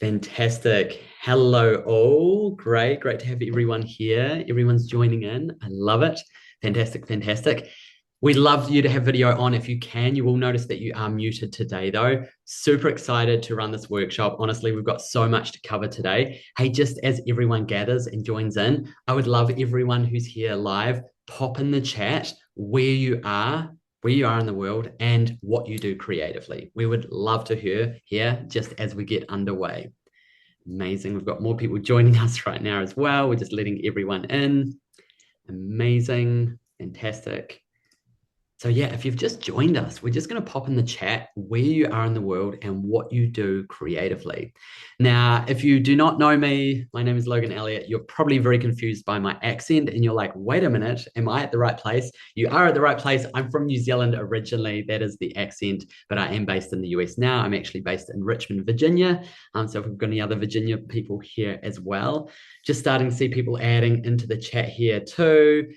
Fantastic. Hello, all. Great to have everyone here. Everyone's joining in. I love it. Fantastic, fantastic. We'd love you to have video on if you can. You will notice that you are muted today, though. Super excited to run this workshop. Honestly, we've got so much to cover today. Hey, just as everyone gathers and joins in, I would love everyone who's here live, pop in the chat where you are in the world and what you do creatively. We would love to hear just as we get underway. Amazing. We've got more people joining us right now as well. We're just letting everyone in. Amazing. Fantastic. So, yeah, if you've just joined us, we're just going to pop in the chat where you are in the world and what you do creatively. Now, if you do not know me, my name is Logan Elliott. You're probably very confused by my accent and you're like, wait a minute, am I at the right place? You are at the right place. I'm from New Zealand originally. That is the accent, but I am based in the US now. I'm actually based in Richmond, Virginia. So, if we've got any other Virginia people here as well, just starting to see people adding into the chat here too.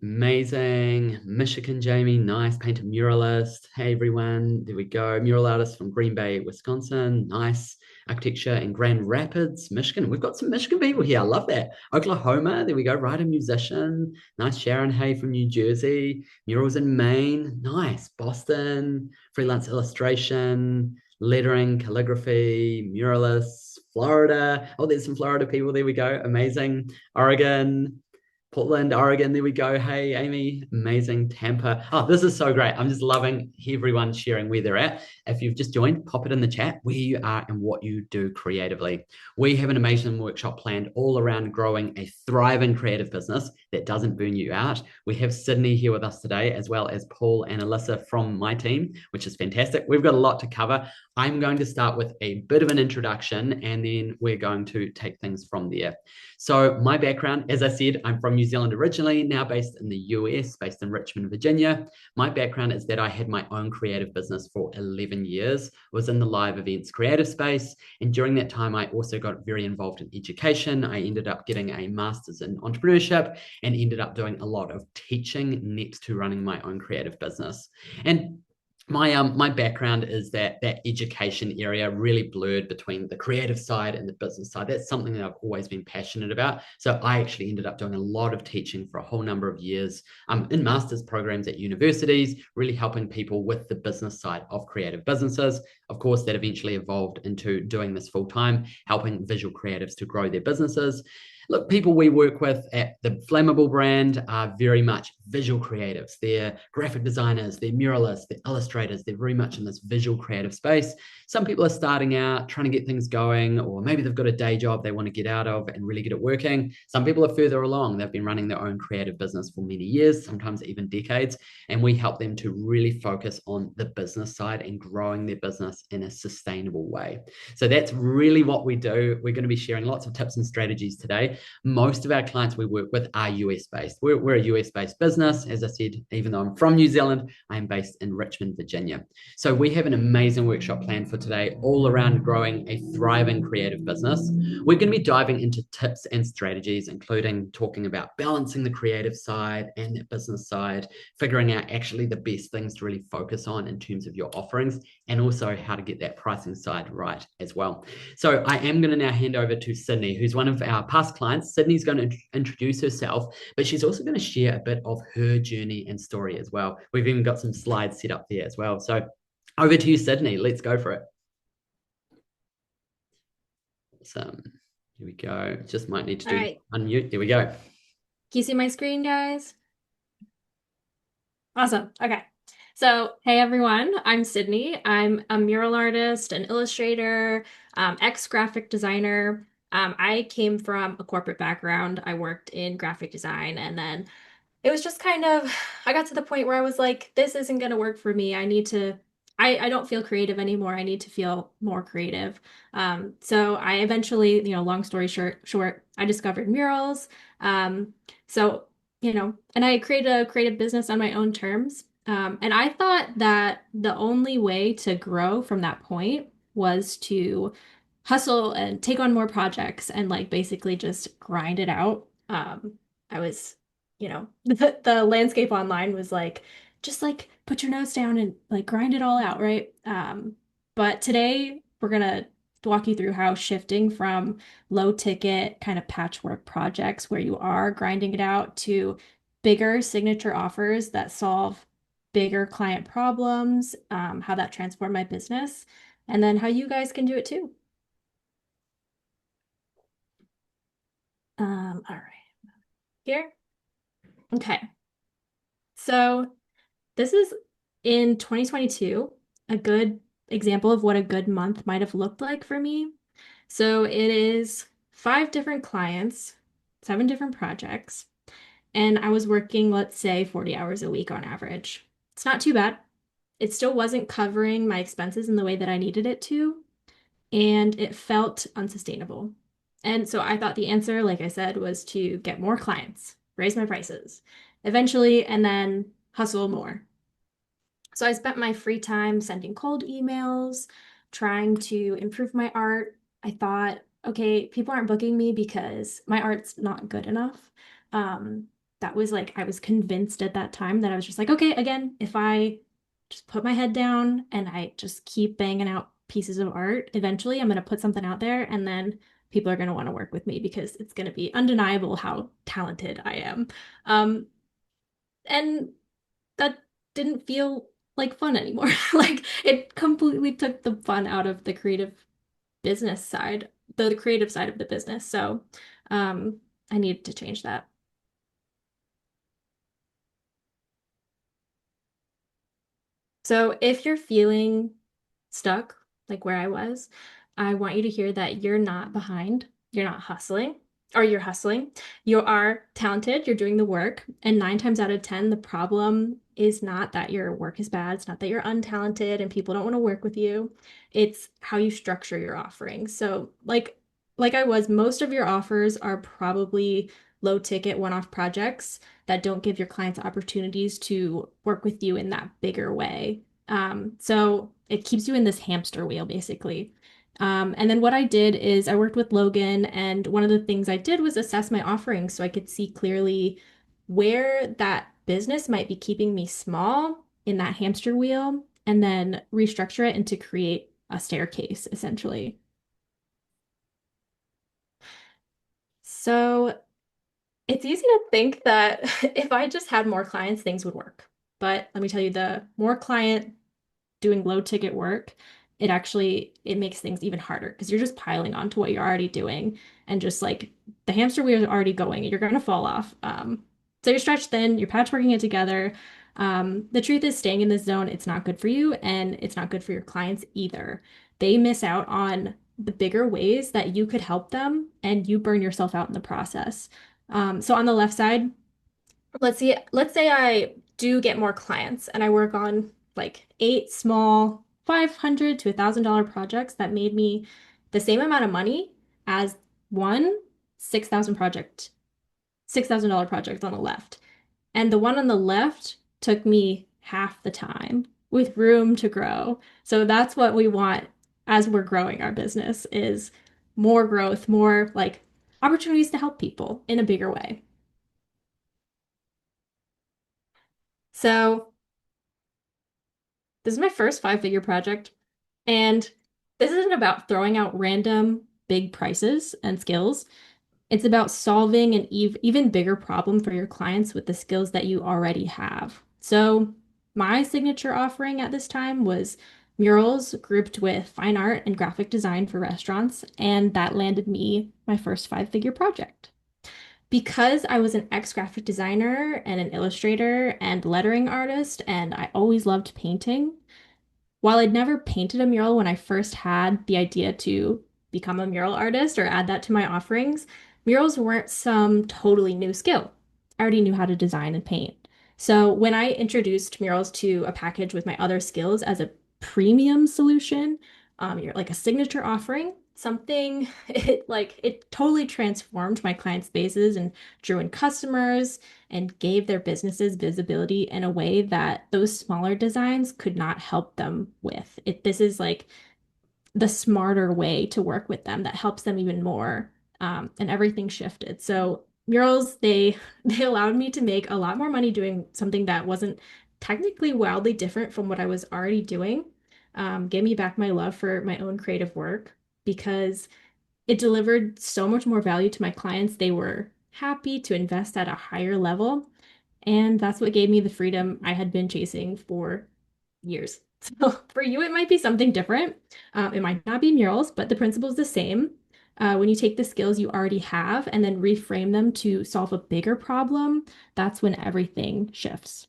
Amazing. Michigan, Jamie. Nice. Painter muralist. Hey, everyone. There we go. Mural artist from Green Bay, Wisconsin. Nice. Architecture in Grand Rapids, Michigan. We've got some Michigan people here. I love that. Oklahoma. There we go. Writer, musician. Nice. Sharon Hay from New Jersey. Murals in Maine. Nice. Boston. Freelance illustration. Lettering, calligraphy, muralists. Florida. Oh, there's some Florida people. There we go. Amazing. Oregon. Portland, Oregon. There we go. Hey, Amy. Amazing. Tampa. Oh, this is so great. I'm just loving everyone sharing where they're at. If you've just joined, pop it in the chat where you are and what you do creatively. We have an amazing workshop planned all around growing a thriving creative business that doesn't burn you out. We have Sydney here with us today, as well as Paul and Alyssa from my team, which is fantastic. We've got a lot to cover. I'm going to start with a bit of an introduction and then we're going to take things from there. So, my background, as I said, I'm from New Zealand originally, now based in the US, based in Richmond, Virginia. My background is that I had my own creative business for 11 years, was in the live events creative space. And during that time, I also got very involved in education. I ended up getting a master's in entrepreneurship and ended up doing a lot of teaching next to running my own creative business. And my background is that education area really blurred between the creative side and the business side. That's something that I've always been passionate about. So I actually ended up doing a lot of teaching for a whole number of years in master's programs at universities, really helping people with the business side of creative businesses. Of course, that eventually evolved into doing this full time, helping visual creatives to grow their businesses. Look, people we work with at the Flammable brand are very much visual creatives. They're graphic designers, they're muralists, they're illustrators. They're very much in this visual creative space. Some people are starting out, trying to get things going, or maybe they've got a day job they want to get out of and really get it working. Some people are further along. They've been running their own creative business for many years, sometimes even decades, and we help them to really focus on the business side and growing their business in a sustainable way. So that's really what we do. We're going to be sharing lots of tips and strategies today. Most of our clients we work with are US based. We're a US based business. As I said, even though I'm from New Zealand, I am based in Richmond, Virginia. So we have an amazing workshop planned for today, all around growing a thriving creative business. We're going to be diving into tips and strategies, including talking about balancing the creative side and the business side, figuring out actually the best things to really focus on in terms of your offerings, and also how to get that pricing side right as well. So I am going to now hand over to Sydney, who's one of our past clients. Sydney's going to introduce herself, but she's also going to share a bit of her journey and story as well. We've even got some slides set up there as well. So over to you, Sydney. Let's go for it. Awesome. Here we go. Just might need to All do right. unmute. There we go. Can you see my screen, guys? Awesome. Okay. So, hey everyone, I'm Sydney. I'm a mural artist, an illustrator, ex-graphic designer. I came from a corporate background. I worked in graphic design, and then it was just kind of, I got to the point where I was like, this isn't going to work for me. I don't feel creative anymore. I need to feel more creative. So I eventually, long story short, I discovered murals. Um, so, and I created a creative business on my own terms. And I thought that the only way to grow from that point was to hustle and take on more projects and like basically just grind it out. I was the landscape online was like, just like put your nose down and like grind it all out, right? But today we're gonna walk you through how shifting from low ticket kind of patchwork projects where you are grinding it out to bigger signature offers that solve bigger client problems, how that transformed my business, and then how you guys can do it too. All right, here. Okay. So this is in 2022, a good example of what a good month might have looked like for me. So it is 5 different clients, 7 different projects, and I was working, let's say, 40 hours a week on average. It's not too bad. It still wasn't covering my expenses in the way that I needed it to, and it felt unsustainable. And so I thought the answer, like I said, was to get more clients, raise my prices eventually, and then hustle more. So I spent my free time sending cold emails, trying to improve my art. I thought, okay, people aren't booking me because my art's not good enough. Um, that was like, I was convinced at that time that I was just like, okay, again, if I just put my head down and I just keep banging out pieces of art, eventually I'm going to put something out there and then people are going to want to work with me because it's going to be undeniable how talented I am. Um, and that didn't feel like fun anymore. Like it completely took the fun out of the creative business side, the creative side of the business. So um, I needed to change that. So if you're feeling stuck, like where I was, I want you to hear that you're not behind, you're not hustling, or you're hustling. You are talented, you're doing the work, and 9 times out of 10, the problem is not that your work is bad, it's not that you're untalented and people don't want to work with you. It's how you structure your offering. So like I was, most of your offers are probably low ticket one-off projects that don't give your clients opportunities to work with you in that bigger way. So it keeps you in this hamster wheel, basically. And then what I did is I worked with Logan, and one of the things I did was assess my offerings so I could see clearly where that business might be keeping me small in that hamster wheel, and then restructure it and to create a staircase, essentially. So it's easy to think that if I just had more clients, things would work. But let me tell you, the more client doing low ticket work, it makes things even harder because you're just piling on to what you're already doing and just like the hamster wheel is already going and you're going to fall off. So you're stretched thin, you're patchworking it together. The truth is staying in this zone, it's not good for you and it's not good for your clients either. They miss out on the bigger ways that you could help them and you burn yourself out in the process. So on the left side, let's say I do get more clients and I work on like 8 small 500 to $1,000 projects that made me the same amount of money as one 6,000 project, $6,000 project on the left. And the one on the left took me half the time with room to grow. So that's what we want as we're growing our business is more growth, more like opportunities to help people in a bigger way. So this is my first 5-figure project, and this isn't about throwing out random big prices and skills. It's about solving an even bigger problem for your clients with the skills that you already have. So, my signature offering at this time was murals grouped with fine art and graphic design for restaurants, and that landed me my first 5-figure project. Because I was an ex-graphic designer and an illustrator and lettering artist, and I always loved painting, while I'd never painted a mural when I first had the idea to become a mural artist or add that to my offerings, murals weren't some totally new skill. I already knew how to design and paint. So when I introduced murals to a package with my other skills as a premium solution, you're like a signature offering, something it totally transformed my client spaces and drew in customers and gave their businesses visibility in a way that those smaller designs could not help them with. This is like the smarter way to work with them that helps them even more. And everything shifted. So murals, they allowed me to make a lot more money doing something that wasn't technically wildly different from what I was already doing. Gave me back my love for my own creative work because it delivered so much more value to my clients. They were happy to invest at a higher level. And that's what gave me the freedom I had been chasing for years. So for you, it might be something different. It might not be murals, but the principle is the same. When you take the skills you already have and then reframe them to solve a bigger problem, that's when everything shifts.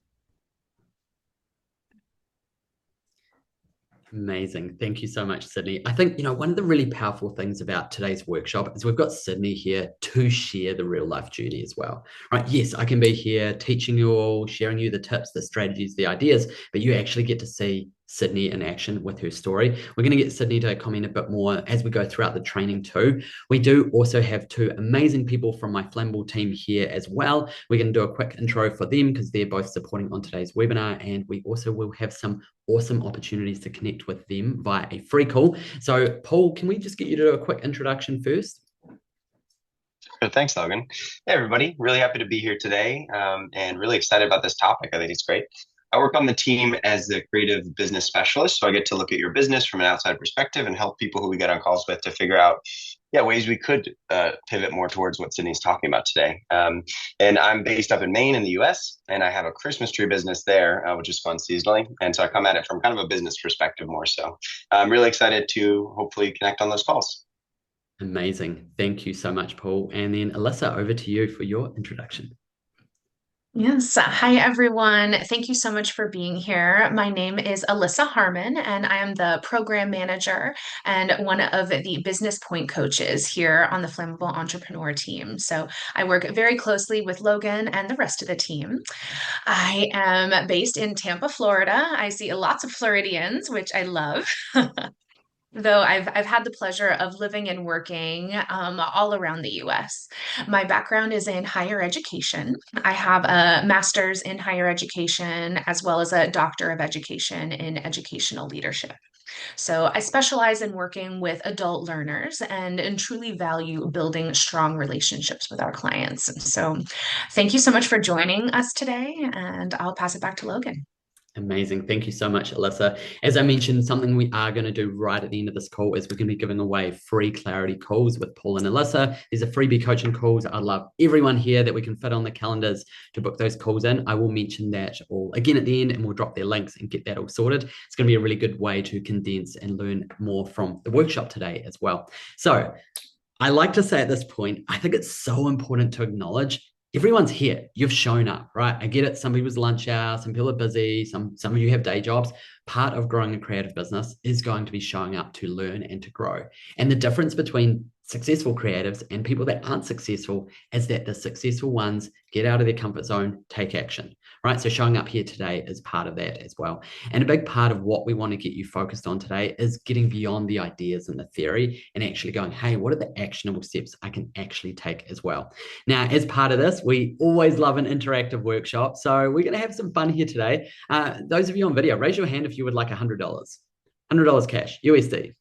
Amazing. Thank you so much, Sydney. I think, one of the really powerful things about today's workshop is we've got Sydney here to share the real life journey as well. Right? Yes, I can be here teaching you all, sharing you the tips, the strategies, the ideas, but you actually get to see Sydney in action with her story. We're going to get Sydney to comment a bit more as we go throughout the training too. We do also have two amazing people from my Flammable team here as well. We're going to do a quick intro for them because they're both supporting on today's webinar, and we also will have some awesome opportunities to connect with them via a free call. So Paul, can we just get you to do a quick introduction first? Thanks, Logan. Hey, everybody. Really happy to be here today and really excited about this topic. I think it's great. I work on the team as the creative business specialist, so I get to look at your business from an outside perspective and help people who we get on calls with to figure out ways we could pivot more towards what Sydney's talking about today. And I'm based up in Maine in the US, and I have a Christmas tree business there, which is fun seasonally. And so I come at it from kind of a business perspective more so. I'm really excited to hopefully connect on those calls. Amazing. Thank you so much, Paul. And then Alyssa, over to you for your introduction. Yes. Hi, everyone. Thank you so much for being here. My name is Alyssa Harmon, and I am the program manager and one of the business point coaches here on the Flammable Entrepreneur team. So I work very closely with Logan and the rest of the team. I am based in Tampa, Florida. I see lots of Floridians, which I love. Though I've had the pleasure of living and working all around the US. My background is in higher education. I have a master's in higher education as well as a doctor of education in educational leadership. So I specialize in working with adult learners and truly value building strong relationships with our clients. So thank you so much for joining us today, and I'll pass it back to Logan. Amazing. Thank you so much, Alyssa. As I mentioned, something we are going to do right at the end of this call is we're going to be giving away free clarity calls with Paul and Alyssa. These are freebie coaching calls. I'd love everyone here that we can fit on the calendars to book those calls in. I will mention that all again at the end, and we'll drop their links and get that all sorted. It's going to be a really good way to condense and learn more from the workshop today as well. So I like to say at this point, I think it's so important to acknowledge everyone's here. You've shown up, right? I get it. Some people's lunch hour, some people are busy, some of you have day jobs. Part of growing a creative business is going to be showing up to learn and to grow. And the difference between successful creatives and people that aren't successful is that the successful ones get out of their comfort zone, take action, right? So showing up here today is part of that as well. And a big part of what we want to get you focused on today is getting beyond the ideas and the theory and actually going, hey, what are the actionable steps I can actually take as well? Now, as part of this, we always love an interactive workshop. So we're going to have some fun here today. Those of you on video, raise your hand if you would like $100. $100 cash, USD.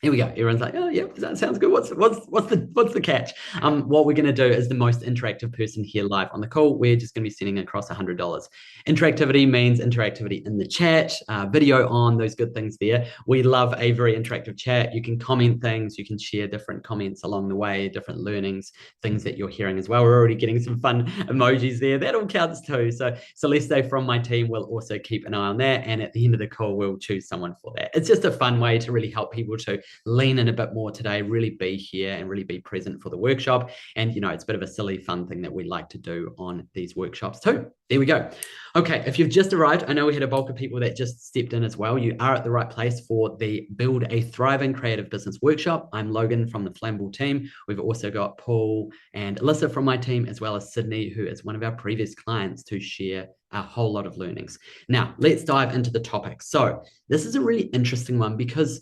Here we go. Everyone's like, oh, yeah, that sounds good. What's the catch? What we're going to do is the most interactive person here live on the call. We're just going to be sending across $100. Interactivity means interactivity in the chat, video on, those good things there. We love a very interactive chat. You can comment things. You can share different comments along the way, different learnings, things that you're hearing as well. We're already getting some fun emojis there. That all counts too. So Celeste from my team will also keep an eye on that. And at the end of the call, we'll choose someone for that. It's just a fun way to really help people to lean in a bit more today, really be here and really be present for the workshop. And, it's a bit of a silly, fun thing that we like to do on these workshops too. There we go. Okay, if you've just arrived, I know we had a bulk of people that just stepped in as well. You are at the right place for the Build a Thriving Creative Business Workshop. I'm Logan from the Flammable team. We've also got Paul and Alyssa from my team, as well as Sydney, who is one of our previous clients, to share a whole lot of learnings. Now, let's dive into the topic. So this is a really interesting one because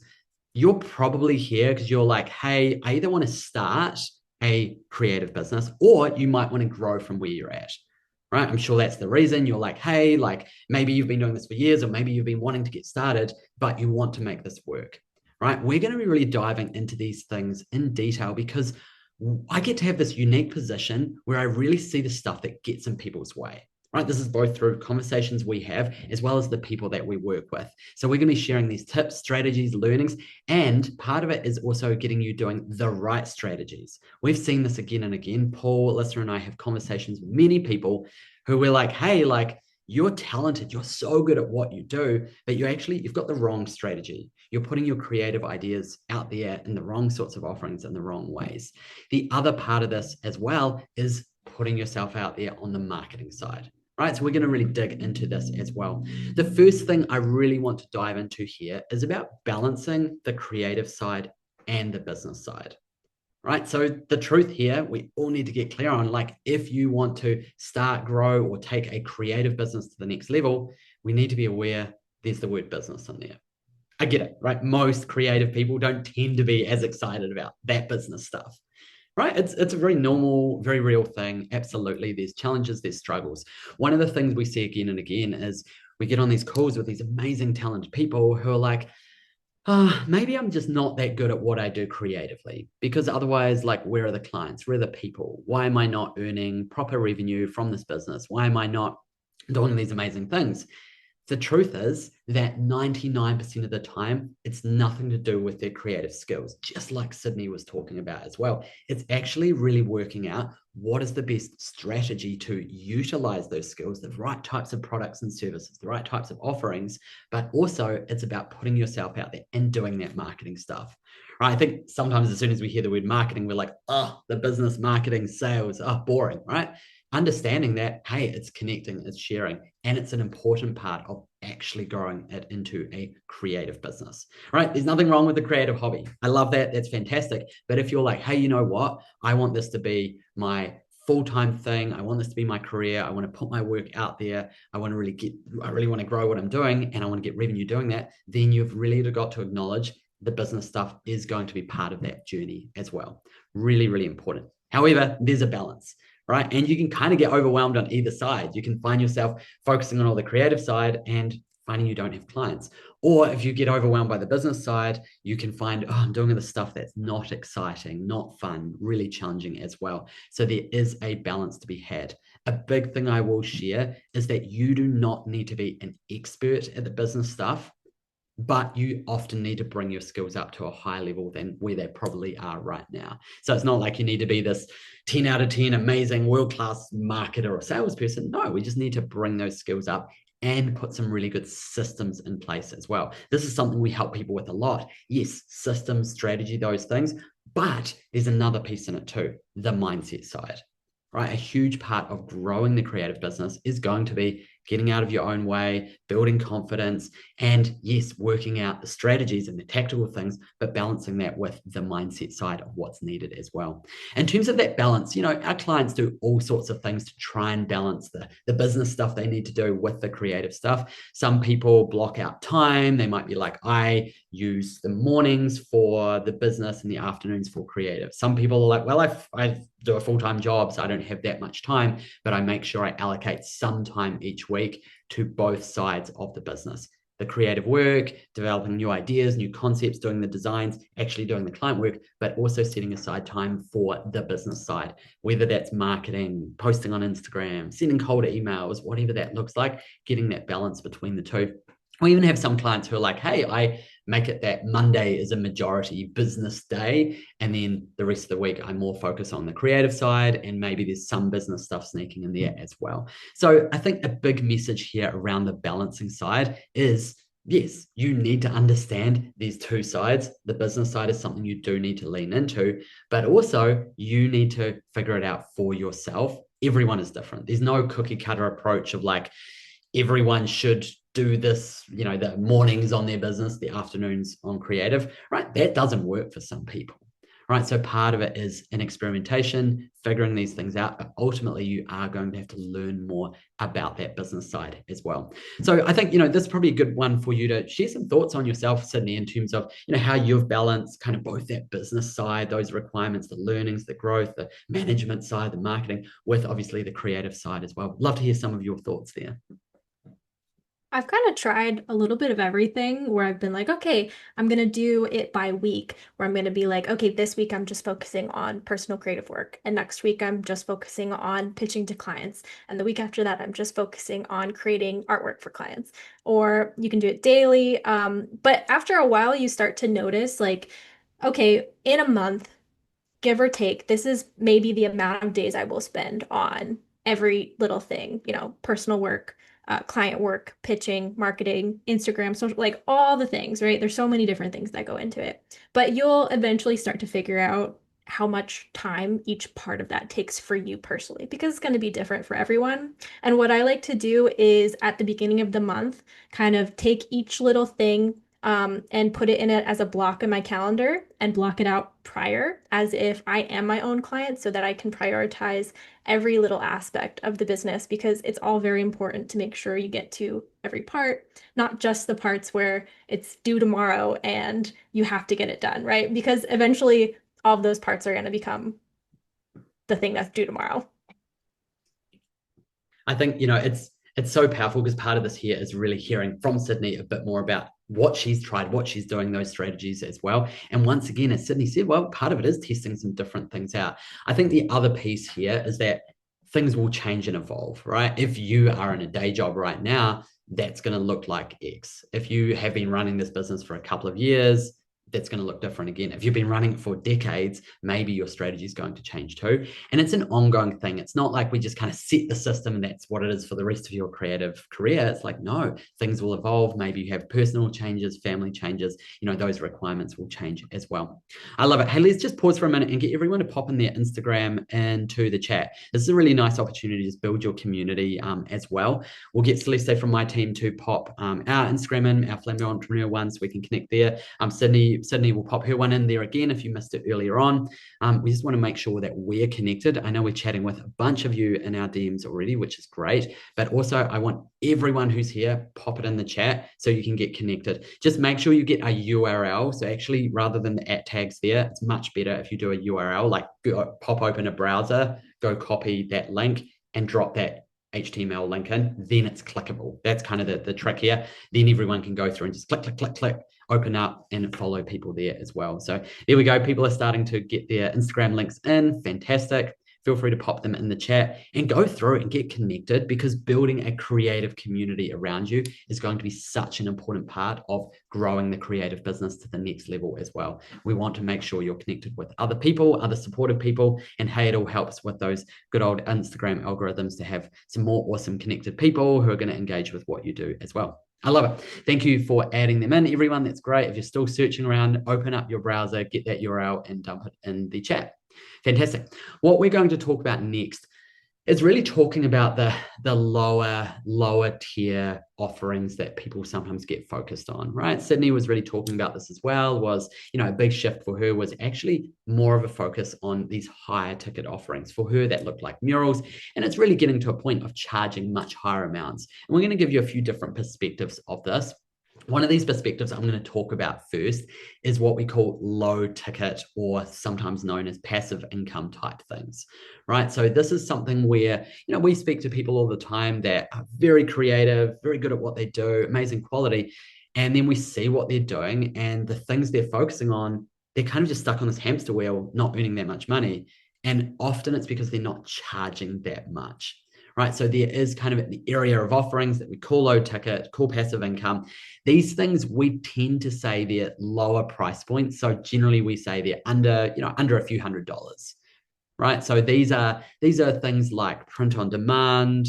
you're probably here because you're like, hey, I either want to start a creative business or you might want to grow from where you're at, right? I'm sure that's the reason you're like, hey, like maybe you've been doing this for years or maybe you've been wanting to get started, but you want to make this work, right? We're going to be really diving into these things in detail because I get to have this unique position where I really see the stuff that gets in people's way. right? This is both through conversations we have as well as the people that we work with. So we're going to be sharing these tips, strategies, learnings, and part of it is also getting you doing the right strategies. We've seen this again and again. Paul, Alyssa, and I have conversations with many people who we're like, hey, like, you're talented, you're so good at what you do, but you've got the wrong strategy. You're putting your creative ideas out there in the wrong sorts of offerings in the wrong ways. The other part of this as well is putting yourself out there on the marketing side, right? So we're going to really dig into this as well. The first thing I really want to dive into here is about balancing the creative side and the business side. Right. So the truth here, we all need to get clear on, like, if you want to start, grow, or take a creative business to the next level, we need to be aware there's the word business in there. I get it, right? Most creative people don't tend to be as excited about that business stuff, right? It's a very normal, very real thing. Absolutely. There's challenges, there's struggles. One of the things we see again and again is we get on these calls with these amazing, talented people who are like, maybe I'm just not that good at what I do creatively, because otherwise, like, where are the clients? Where are the people? Why am I not earning proper revenue from this business? Why am I not doing these amazing things? The truth is that 99% of the time, it's nothing to do with their creative skills, just like Sydney was talking about as well. It's actually really working out what is the best strategy to utilize those skills, the right types of products and services, the right types of offerings, but also it's about putting yourself out there and doing that marketing stuff. Right? I think sometimes as soon as we hear the word marketing, we're like, oh, the business, marketing, sales, oh, boring, right? Understanding that, hey, it's connecting, it's sharing, and it's an important part of actually growing it into a creative business, right? There's nothing wrong with the creative hobby. I love that. That's fantastic. But if you're like, hey, you know what? I want this to be my full-time thing. I want this to be my career. I want to put my work out there. I really want to grow what I'm doing, and I want to get revenue doing that. Then you've really got to acknowledge the business stuff is going to be part of that journey as well. Really, really important. However, there's a balance, right? And you can kind of get overwhelmed on either side. You can find yourself focusing on all the creative side and finding you don't have clients. Or if you get overwhelmed by the business side, you can find, oh, I'm doing the stuff that's not exciting, not fun, really challenging as well. So there is a balance to be had. A big thing I will share is that you do not need to be an expert at the business stuff, but you often need to bring your skills up to a higher level than where they probably are right now. So it's not like you need to be this 10 out of 10 amazing world-class marketer or salesperson. No, we just need to bring those skills up and put some really good systems in place as well. This is something we help people with a lot. Yes, systems, strategy, those things, but there's another piece in it too, the mindset side, right? A huge part of growing the creative business is going to be getting out of your own way, building confidence, and yes, working out the strategies and the tactical things, but balancing that with the mindset side of what's needed as well. In terms of that balance, our clients do all sorts of things to try and balance the business stuff they need to do with the creative stuff. Some people block out time. They might be like, I use the mornings for the business and the afternoons for creative. Some people are like, well, I do a full-time job, so I don't have that much time, but I make sure I allocate some time each week to both sides of the business. The creative work, developing new ideas, new concepts, doing the designs, actually doing the client work, but also setting aside time for the business side, whether that's marketing, posting on Instagram, sending cold emails, whatever that looks like, getting that balance between the two. We even have some clients who are like, hey, I make it that Monday is a majority business day, and then the rest of the week I more focus on the creative side, and maybe there's some business stuff sneaking in there as well. So I think a big message here around the balancing side is, yes, you need to understand these two sides. The business side is something you do need to lean into, but also you need to figure it out for yourself. Everyone is different. There's no cookie cutter approach of like, everyone should do this, the mornings on their business, the afternoons on creative, right? That doesn't work for some people, right? So part of it is an experimentation, figuring these things out, but ultimately you are going to have to learn more about that business side as well. So I think, this is probably a good one for you to share some thoughts on yourself, Sydney, in terms of, how you've balanced kind of both that business side, those requirements, the learnings, the growth, the management side, the marketing, with obviously the creative side as well. Love to hear some of your thoughts there. I've kind of tried a little bit of everything where I've been like, okay, I'm going to do it by week, where I'm going to be like, okay, this week I'm just focusing on personal creative work. And next week I'm just focusing on pitching to clients. And the week after that, I'm just focusing on creating artwork for clients. Or you can do it daily. But after a while, you start to notice like, okay, in a month, give or take, this is maybe the amount of days I will spend on every little thing, personal work, client work, pitching, marketing, Instagram, social, like all the things, right? There's so many different things that go into it. But you'll eventually start to figure out how much time each part of that takes for you personally, because it's going to be different for everyone. And what I like to do is at the beginning of the month, kind of take each little thing and put it in it as a block in my calendar and block it out prior as if I am my own client so that I can prioritize every little aspect of the business because it's all very important to make sure you get to every part, not just the parts where it's due tomorrow and you have to get it done, right? Because eventually all of those parts are going to become the thing that's due tomorrow. I think, it's so powerful because part of this here is really hearing from Sydney a bit more about what she's tried, what she's doing, those strategies as well. And once again, as Sydney said, well, part of it is testing some different things out. I think the other piece here is that things will change and evolve, right? If you are in a day job right now, that's going to look like X. If you have been running this business for a couple of years, that's going to look different again. If you've been running it for decades, maybe your strategy is going to change too. And it's an ongoing thing. It's not like we just kind of set the system and that's what it is for the rest of your creative career. It's like, no, things will evolve. Maybe you have personal changes, family changes, those requirements will change as well. I love it. Hey, let's just pause for a minute and get everyone to pop in their Instagram into the chat. This is a really nice opportunity to just build your community as well. We'll get Celeste from my team to pop our Instagram in, our Flamingo Entrepreneur one, so we can connect there. Sydney will pop her one in there again if you missed it earlier on. We just want to make sure that we're connected. I know we're chatting with a bunch of you in our DMs already, which is great. But also, I want everyone who's here, pop it in the chat so you can get connected. Just make sure you get a URL. So actually, rather than the @ tags there, it's much better if you do a URL, like pop open a browser, go copy that link and drop that HTML link in, then it's clickable. That's kind of the trick here. Then everyone can go through and just click, click, click, click, open up and follow people there as well. So there we go. People are starting to get their Instagram links in. Fantastic. Feel free to pop them in the chat and go through and get connected, because building a creative community around you is going to be such an important part of growing the creative business to the next level as well. We want to make sure you're connected with other people, other supportive people, and hey, it all helps with those good old Instagram algorithms to have some more awesome connected people who are going to engage with what you do as well. I love it. Thank you for adding them in, everyone. That's great. If you're still searching around, open up your browser, get that URL and dump it in the chat. Fantastic. What we're going to talk about next is really talking about the lower tier offerings that people sometimes get focused on, right? Sydney was really talking about this as well, was, a big shift for her was actually more of a focus on these higher ticket offerings. For her, that looked like Murals, and it's really getting to a point of charging much higher amounts. And we're going to give you a few different perspectives of this. One of these perspectives I'm going to talk about first is what we call low ticket, or sometimes known as passive income type things, right? So this is something where, we speak to people all the time that are very creative, very good at what they do, amazing quality. And then we see what they're doing and the things they're focusing on, they're kind of just stuck on this hamster wheel, not earning that much money. And often it's because they're not charging that much. Right. So there is kind of the area of offerings that we call low ticket, call passive income. These things we tend to say they're lower price points. So generally we say they're under a few $100s. Right. So these are things like print on demand,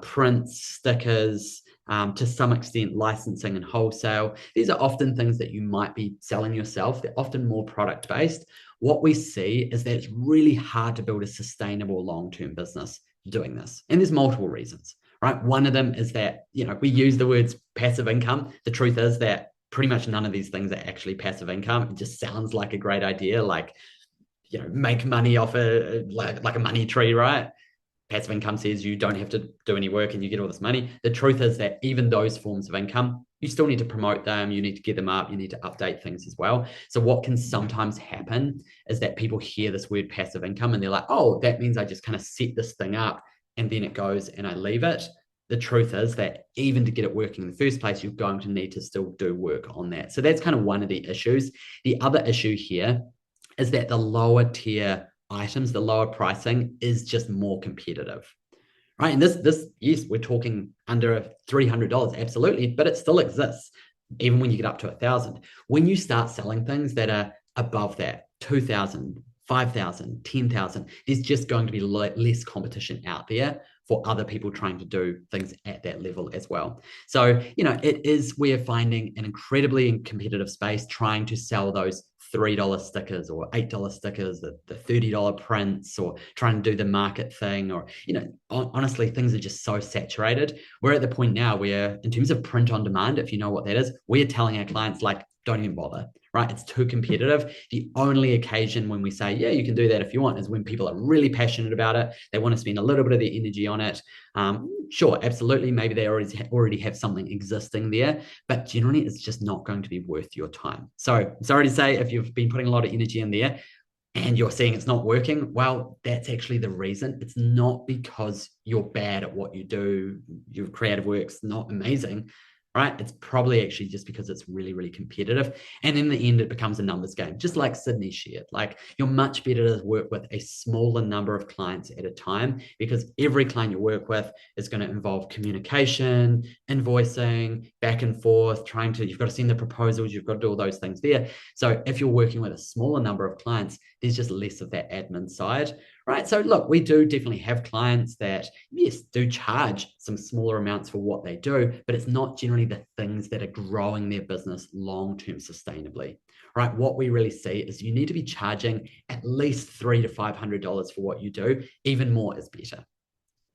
prints, stickers, to some extent licensing and wholesale. These are often things that you might be selling yourself. They're often more product based. What we see is that it's really hard to build a sustainable long-term business doing this. And there's multiple reasons, right? One of them is that, we use the words passive income. The truth is that pretty much none of these things are actually passive income. It just sounds like a great idea, like, make money off like a money tree, right? Passive income says you don't have to do any work and you get all this money. The truth is that even those forms of income, you still need to promote them. You need to get them up. You need to update things as well. So what can sometimes happen is that people hear this word passive income and they're like, oh, that means I just kind of set this thing up and then it goes and I leave it. the truth is that even to get it working in the first place, you're going to need to still do work on that. So that's kind of one of the issues. The other issue here is that the lower tier items, the lower pricing is just more competitive. Right. And this, yes, we're talking under $300, absolutely, but it still exists, even when you get up to 1,000. When you start selling things that are above that, 2,000, 5,000, 10,000, there's just going to be less competition out there for other people trying to do things at that level as well. So, we're finding an incredibly competitive space trying to sell those $3 stickers or $8 stickers, the $30 prints, or trying to do the market thing, or, honestly, things are just so saturated. We're at the point now where, in terms of print on demand, if you know what that is, we're telling our clients, like, don't even bother, right? It's too competitive. The only occasion when we say, yeah, you can do that if you want, is when people are really passionate about it. They want to spend a little bit of their energy on it. Sure, absolutely. Maybe they already have something existing there, but generally it's just not going to be worth your time. So I'm sorry to say, if you've been putting a lot of energy in there and you're seeing it's not working, well, that's actually the reason. It's not because you're bad at what you do, your creative work's not amazing, right? It's probably actually just because it's really, really competitive. And in the end, it becomes a numbers game, just like Sydney shared. Like, you're much better to work with a smaller number of clients at a time, because every client you work with is going to involve communication, invoicing, back and forth, you've got to send the proposals, you've got to do all those things there. So if you're working with a smaller number of clients, there's just less of that admin side. Right. So look, we do definitely have clients that, yes, do charge some smaller amounts for what they do, but it's not generally the things that are growing their business long-term sustainably. Right. What we really see is you need to be charging at least $300 to $500 for what you do. Even more is better.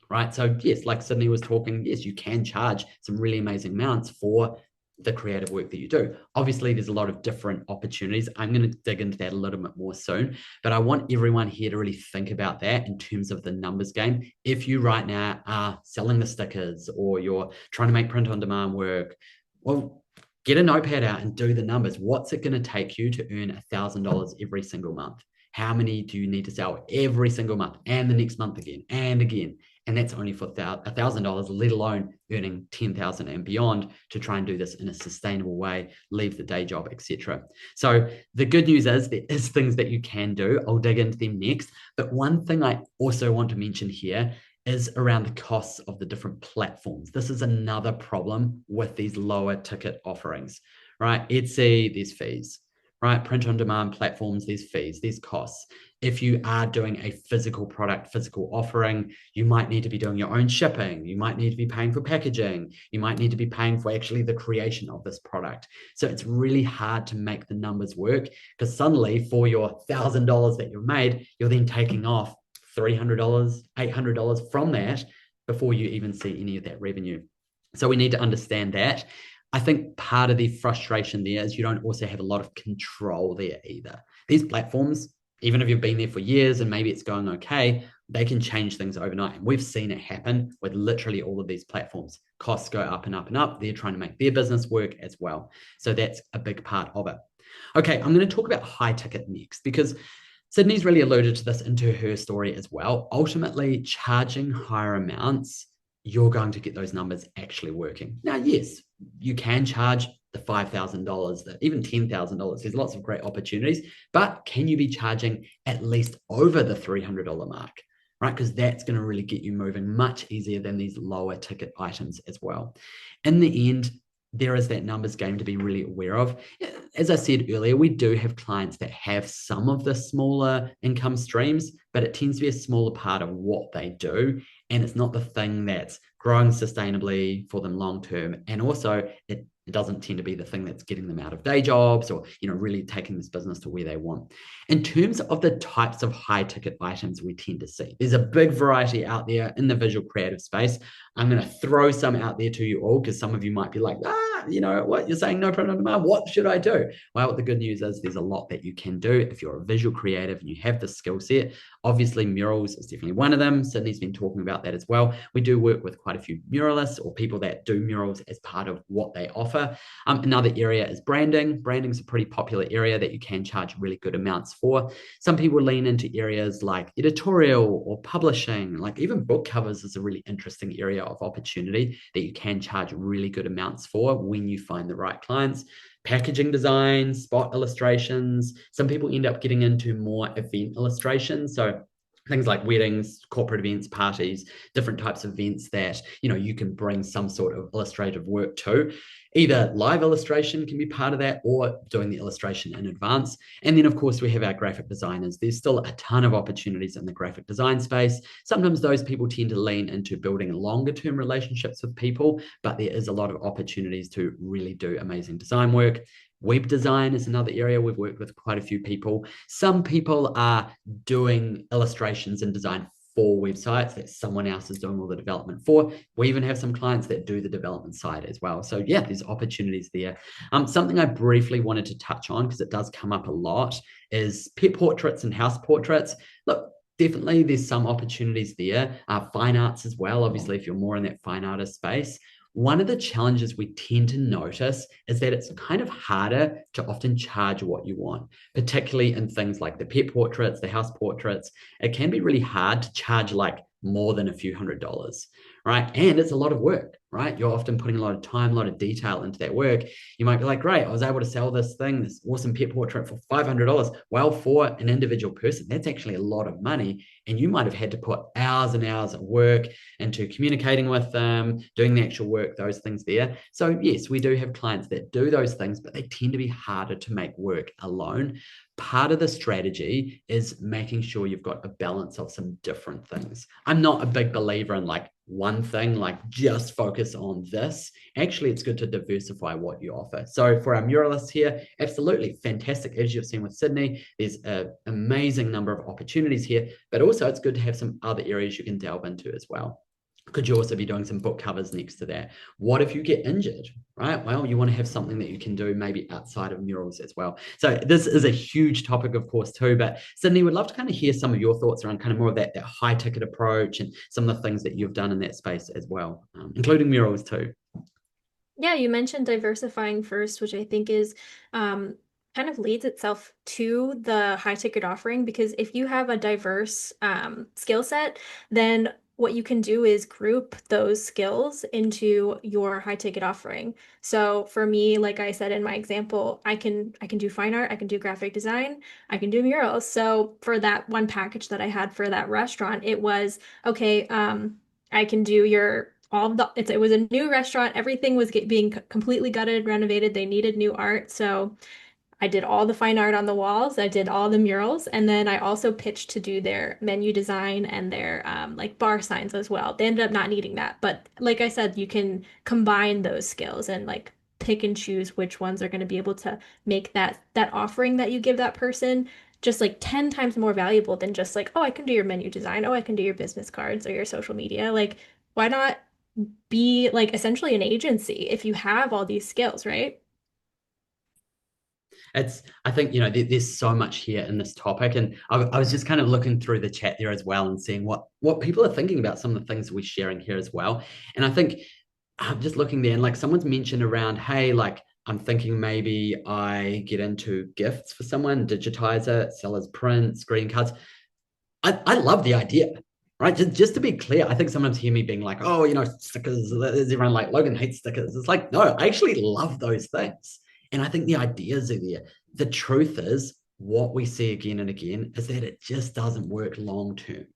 Right. So yes, like Sydney was talking, yes, you can charge some really amazing amounts for the creative work that you do. Obviously, there's a lot of different opportunities. I'm going to dig into that a little bit more soon, but I want everyone here to really think about that in terms of the numbers game. If you right now are selling the stickers, or you're trying to make print on demand work, well, get a notepad out and do the numbers. What's it going to take you to earn $1,000 every single month? How many do you need to sell every single month, and the next month again and again? And that's only for $1,000, let alone earning 10,000 and beyond, to try and do this in a sustainable way, leave the day job, etc. So the good news is there is things that you can do. I'll dig into them next. But one thing I also want to mention here is around the costs of the different platforms. This is another problem with these lower ticket offerings, right? Etsy, there's fees, right? Print on demand platforms, there's fees, there's costs. If you are doing a physical product, physical offering, you might need to be doing your own shipping. You might need to be paying for packaging. You might need to be paying for actually the creation of this product. So it's really hard to make the numbers work, because suddenly for your $1,000 that you've made, you're then taking off $300, $800 from that before you even see any of that revenue. So we need to understand that. I think part of the frustration there is you don't also have a lot of control there either. These platforms, even if you've been there for years and maybe it's going okay, they can change things overnight. And we've seen it happen with literally all of these platforms. Costs go up and up and up. They're trying to make their business work as well. So that's a big part of it. Okay, I'm going to talk about high ticket next, because Sydney's really alluded to this into her story as well. Ultimately, charging higher amounts, you're going to get those numbers actually working. Now, yes, you can charge the $5,000, even $10,000. There's lots of great opportunities, but can you be charging at least over the $300 mark, right? Because that's going to really get you moving much easier than these lower ticket items as well. In the end, there is that numbers game to be really aware of. As I said earlier, we do have clients that have some of the smaller income streams, but it tends to be a smaller part of what they do. And it's not the thing that's growing sustainably for them long term. And also, it doesn't tend to be the thing that's getting them out of day jobs, or really taking this business to where they want. In terms of the types of high ticket items we tend to see, there's a big variety out there in the visual creative space. I'm going to throw some out there to you all, because some of you might be like, what you're saying, no print on demand. What should I do? Well, the good news is there's a lot that you can do if you're a visual creative and you have the skill set. Obviously, murals is definitely one of them. Sydney's been talking about that as well. We do work with quite a few muralists or people that do murals as part of what they offer. Another area is branding. Branding is a pretty popular area that you can charge really good amounts for. Some people lean into areas like editorial or publishing, like even book covers is a really interesting area of opportunity that you can charge really good amounts for when you find the right clients. Packaging design, spot illustrations. Some people end up getting into more event illustrations. So things like weddings, corporate events, parties, different types of events that, you can bring some sort of illustrative work to. Either live illustration can be part of that or doing the illustration in advance. And then, of course, we have our graphic designers. There's still a ton of opportunities in the graphic design space. Sometimes those people tend to lean into building longer-term relationships with people, but there is a lot of opportunities to really do amazing design work. Web design is another area we've worked with quite a few people. Some people are doing illustrations and design for websites that someone else is doing all the development for. We even have some clients that do the development side as well. So yeah, there's opportunities there. Something I briefly wanted to touch on, because it does come up a lot, is pet portraits and house portraits. Look, definitely there's some opportunities there. Fine arts as well, obviously, if you're more in that fine artist space. One of the challenges we tend to notice is that it's kind of harder to often charge what you want, particularly in things like the pet portraits, the house portraits. It can be really hard to charge like more than a few $100s, right? And it's a lot of work, right? You're often putting a lot of time, a lot of detail into that work. You might be like, great, I was able to sell this awesome pet portrait for $500. Well, for an individual person, that's actually a lot of money. And you might have had to put hours and hours of work into communicating with them, doing the actual work, those things there. So yes, we do have clients that do those things, but they tend to be harder to make work alone. Part of the strategy is making sure you've got a balance of some different things. I'm not a big believer in like one thing, like just focus on this. Actually, it's good to diversify what you offer. So for our muralists here, absolutely fantastic. As you've seen with Sydney, there's an amazing number of opportunities here, but also it's good to have some other areas you can delve into as well. Could you also be doing some book covers next to that? What if you get injured, right? Well, you want to have something that you can do maybe outside of murals as well. So this is a huge topic, of course, too. But Sydney, would love to kind of hear some of your thoughts around kind of more of that high ticket approach and some of the things that you've done in that space as well, including murals too. Yeah, you mentioned diversifying first, which I think is kind of leads itself to the high ticket offering, because if you have a diverse skill set, then what you can do is group those skills into your high ticket offering. So for me, like I said in my example, I can do fine art, I can do graphic design, I can do murals. So for that one package that I had for that restaurant, it was okay, I can do your all the it was a new restaurant, everything was being completely gutted, renovated, they needed new art. So I did all the fine art on the walls. I did all the murals. And then I also pitched to do their menu design and their like bar signs as well. They ended up not needing that. But like I said, you can combine those skills and like pick and choose which ones are going to be able to make that offering that you give that person just like 10 times more valuable than just like, oh, I can do your menu design. Oh, I can do your business cards or your social media. Like, why not be like essentially an agency if you have all these skills, right? I think, there's so much here in this topic. And I was just kind of looking through the chat there as well and seeing what people are thinking about some of the things we're sharing here as well. And I think I'm just looking there and like someone's mentioned around, hey, like I'm thinking maybe I get into gifts for someone, digitize it, sell as prints, greeting cards. I love the idea. Right. Just to be clear, I think sometimes hear me being like, oh, stickers, is everyone like Logan hates stickers? It's like, no, I actually love those things. And I think the ideas are there. The truth is, what we see again and again is that it just doesn't work long term.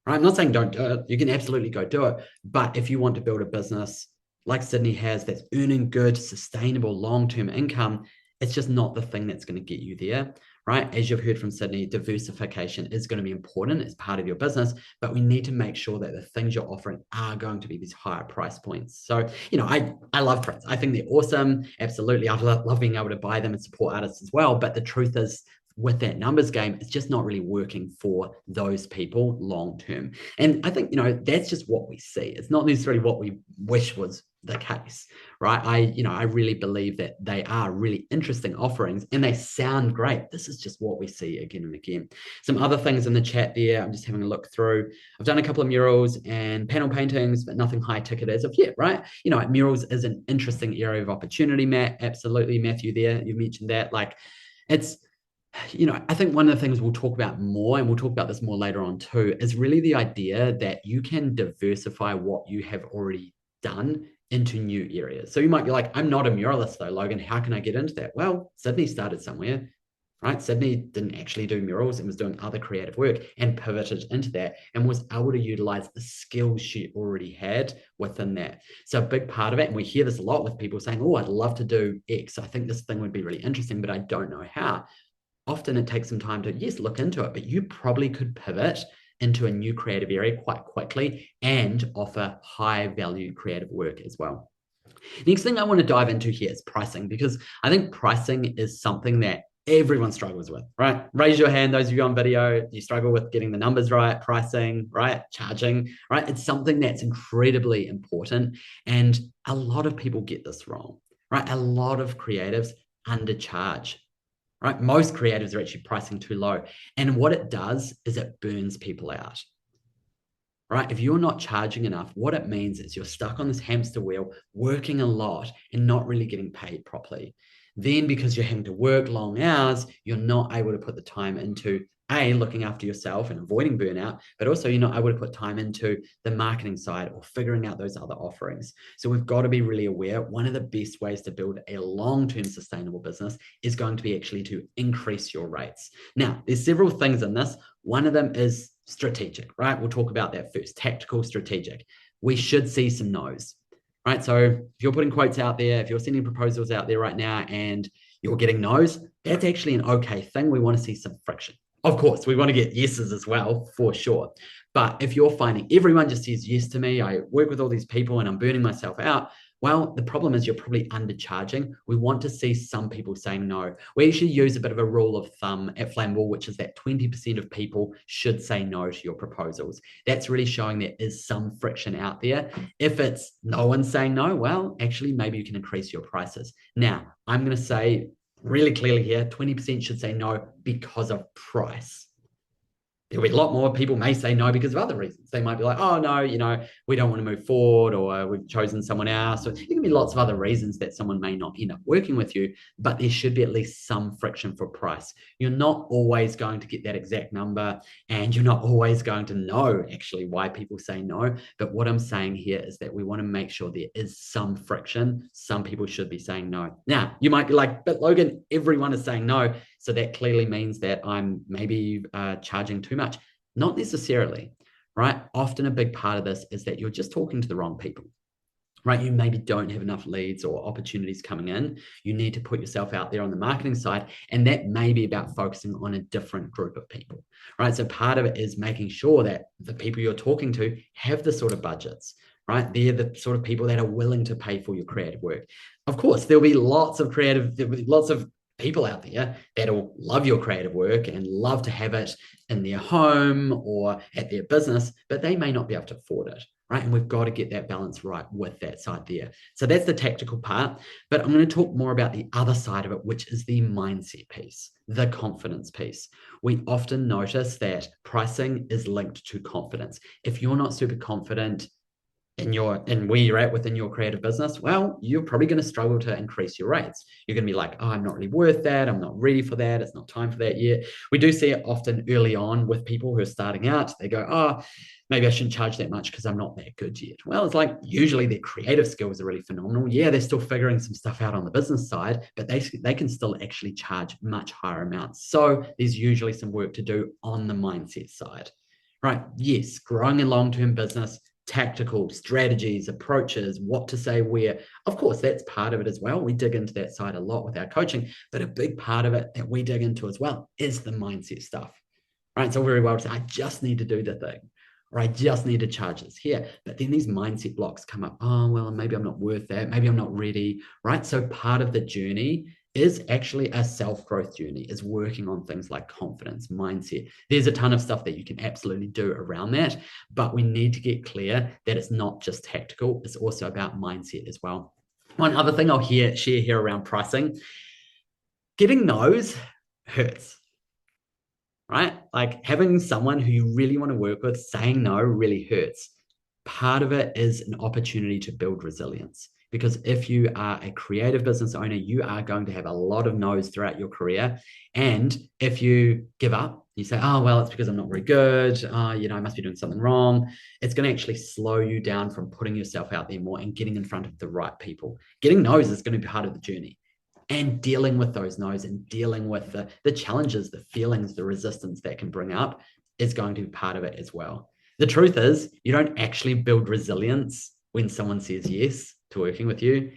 Right? I'm not saying don't do it. You can absolutely go do it. But if you want to build a business like Sydney has that's earning good, sustainable, long-term income, it's just not the thing that's going to get you there. Right? As you've heard from Sydney, diversification is going to be important as part of your business, but we need to make sure that the things you're offering are going to be these higher price points. So, I love prints. I think they're awesome. Absolutely. I love being able to buy them and support artists as well. But the truth is, with that numbers game, it's just not really working for those people long term. And I think, that's just what we see. It's not necessarily what we wish was the case, right? I really believe that they are really interesting offerings and they sound great. This is just what we see again and again. Some other things in the chat there, I'm just having a look through. I've done a couple of murals and panel paintings, but nothing high ticket as of yet, right? Murals is an interesting area of opportunity, Matt. Absolutely, Matthew, there, you mentioned that. Like, it's, I think one of the things we'll talk about more, and we'll talk about this more later on too, is really the idea that you can diversify what you have already done into new areas. So you might be like, I'm not a muralist though, Logan. How can I get into that? Well, Sydney started somewhere, right? Sydney didn't actually do murals and was doing other creative work and pivoted into that and was able to utilize the skills she already had within that. So a big part of it, and we hear this a lot with people saying, oh, I'd love to do X. I think this thing would be really interesting, but I don't know how. Often it takes some time to, yes, look into it, but you probably could pivot into a new creative area quite quickly and offer high value creative work as well. Next thing I want to dive into here is pricing, because I think pricing is something that everyone struggles with, right? Raise your hand, those of you on video, you struggle with getting the numbers right, pricing, right? Charging, right? It's something that's incredibly important. And a lot of people get this wrong, right? A lot of creatives undercharge, right? Most creatives are actually pricing too low. And what it does is it burns people out, right? If you're not charging enough, what it means is you're stuck on this hamster wheel, working a lot and not really getting paid properly. Then because you're having to work long hours, you're not able to put the time into looking after yourself and avoiding burnout, but also you're not able to put time into the marketing side or figuring out those other offerings. So we've got to be really aware. One of the best ways to build a long-term sustainable business is going to be actually to increase your rates. Now, there's several things in this. One of them is strategic, right? We'll talk about that first. Tactical, strategic. We should see some no's, right? So if you're putting quotes out there, if you're sending proposals out there right now and you're getting no's, that's actually an okay thing. We want to see some friction. Of course, we want to get yeses as well, for sure. But if you're finding everyone just says yes to me, I work with all these people and I'm burning myself out, well, the problem is you're probably undercharging. We want to see some people saying no. We actually use a bit of a rule of thumb at Flammable, which is that 20% of people should say no to your proposals. That's really showing there is some friction out there. If it's no one saying no, well, actually, maybe you can increase your prices. Now, I'm going to say really clearly here, 20% should say no because of price. There'll be a lot more people may say no because of other reasons. They might be like, oh, no, we don't want to move forward, or we've chosen someone else. Or there can be lots of other reasons that someone may not end up working with you, but there should be at least some friction for price. You're not always going to get that exact number, and you're not always going to know actually why people say no. But what I'm saying here is that we want to make sure there is some friction. Some people should be saying no. Now, you might be like, but Logan, everyone is saying no. So that clearly means that I'm maybe charging too much. Not necessarily, right? Often a big part of this is that you're just talking to the wrong people, right? You maybe don't have enough leads or opportunities coming in. You need to put yourself out there on the marketing side, and that may be about focusing on a different group of people, right? So part of it is making sure that the people you're talking to have the sort of budgets, right? They're the sort of people that are willing to pay for your creative work. Of course, there'll be lots of people out there that'll love your creative work and love to have it in their home or at their business, but they may not be able to afford it, right? And we've got to get that balance right with that side there. So that's the tactical part, but I'm going to talk more about the other side of it, which is the mindset piece, the confidence piece. We often notice that pricing is linked to confidence. If you're not super confident in where you're at within your creative business, well, you're probably going to struggle to increase your rates. You're going to be like, oh, I'm not really worth that. I'm not ready for that. It's not time for that yet. We do see it often early on with people who are starting out. They go, oh, maybe I shouldn't charge that much because I'm not that good yet. Well, it's like usually their creative skills are really phenomenal. Yeah, they're still figuring some stuff out on the business side, but they can still actually charge much higher amounts. So there's usually some work to do on the mindset side, right? Yes, growing a long-term business, tactical strategies, approaches, what to say where. Of course, that's part of it as well. We dig into that side a lot with our coaching, but a big part of it that we dig into as well is the mindset stuff, right? It's all very well to say, I just need to do the thing, or I just need to charge this here. But then these mindset blocks come up. Oh, well, maybe I'm not worth that. Maybe I'm not ready, right? So part of the journey is actually a self-growth journey, is working on things like confidence, mindset. There's a ton of stuff that you can absolutely do around that, but we need to get clear that it's not just tactical, it's also about mindset as well. One other thing I'll share here around pricing, getting no's hurts, right? Like having someone who you really want to work with saying no really hurts. Part of it is an opportunity to build resilience. Because if you are a creative business owner, you are going to have a lot of no's throughout your career. And if you give up, you say, oh, well, it's because I'm not very good. I must be doing something wrong. It's going to actually slow you down from putting yourself out there more and getting in front of the right people. Getting no's is going to be part of the journey. And dealing with those no's and dealing with the challenges, the feelings, the resistance that can bring up is going to be part of it as well. The truth is, you don't actually build resilience when someone says yes to working with you.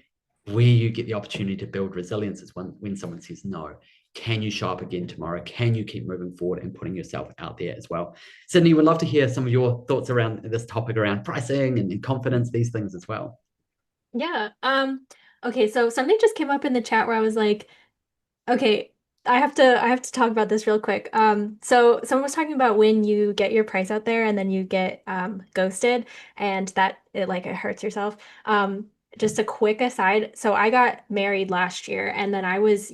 Where you get the opportunity to build resilience is when someone says no. Can you show up again tomorrow? Can you keep moving forward and putting yourself out there as well? Sydney, would love to hear some of your thoughts around this topic around pricing and confidence, these things as well. Yeah. Okay, so something just came up in the chat where I was like, okay, I have to talk about this real quick. So someone was talking about when you get your price out there and then you get ghosted and that it hurts yourself. Just a quick aside. So I got married last year and then I was,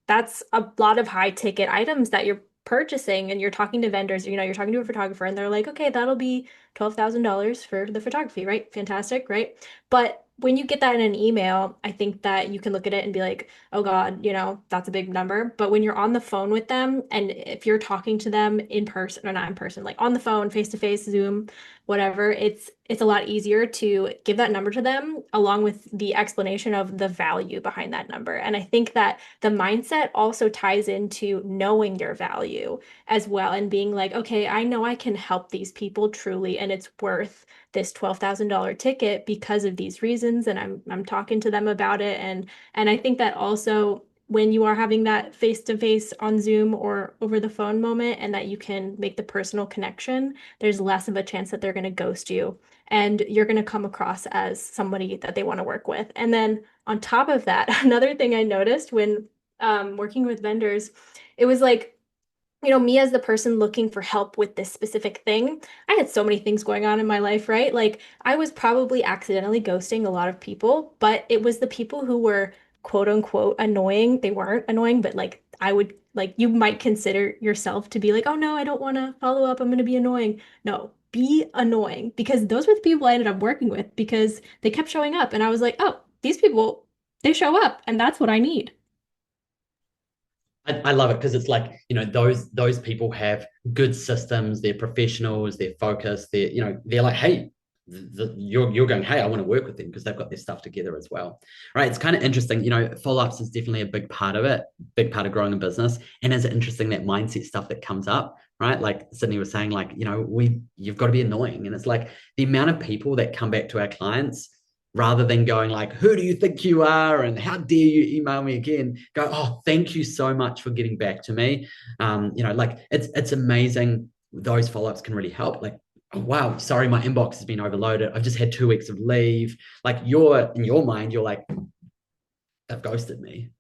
that's a lot of high ticket items that you're purchasing and you're talking to vendors, you're talking to a photographer and they're like, okay, that'll be $12,000 for the photography, right? Fantastic, right? But when you get that in an email, I think that you can look at it and be like, oh God, that's a big number. But when you're on the phone with them, and if you're talking to them in person or not in person, like on the phone, face to face, Zoom, whatever, it's a lot easier to give that number to them along with the explanation of the value behind that number. And I think that the mindset also ties into knowing your value as well and being like, okay, I know I can help these people truly, and it's worth this $12,000 ticket because of these reasons, and I'm talking to them about it, and I think that also when you are having that face-to-face on Zoom or over the phone moment and that you can make the personal connection, there's less of a chance that they're going to ghost you and you're going to come across as somebody that they want to work with. And then on top of that, another thing I noticed when working with vendors, it was like, me as the person looking for help with this specific thing, I had so many things going on in my life, right? Like I was probably accidentally ghosting a lot of people, but it was the people who were quote unquote annoying. They weren't annoying, but like I would like you might consider yourself to be like, oh no, I don't want to follow up. I'm going to be annoying. No, be annoying because those were the people I ended up working with because they kept showing up and I was like, oh, these people, they show up and that's what I need. I love it because it's like, those people have good systems, they're professionals, they're focused, they're like, hey, you're going, hey, I want to work with them because they've got their stuff together as well. Right. It's kind of interesting, follow-ups is definitely a big part of it, big part of growing a business. And is it interesting that mindset stuff that comes up, right? Like Sydney was saying, like, you've got to be annoying. And it's like the amount of people that come back to our clients rather than going like, who do you think you are? And how dare you email me again? Go, oh, thank you so much for getting back to me. Like it's amazing. Those follow-ups can really help. Like, oh, wow, sorry, my inbox has been overloaded. I've just had 2 weeks of leave. Like in your mind, you're like, they've ghosted me,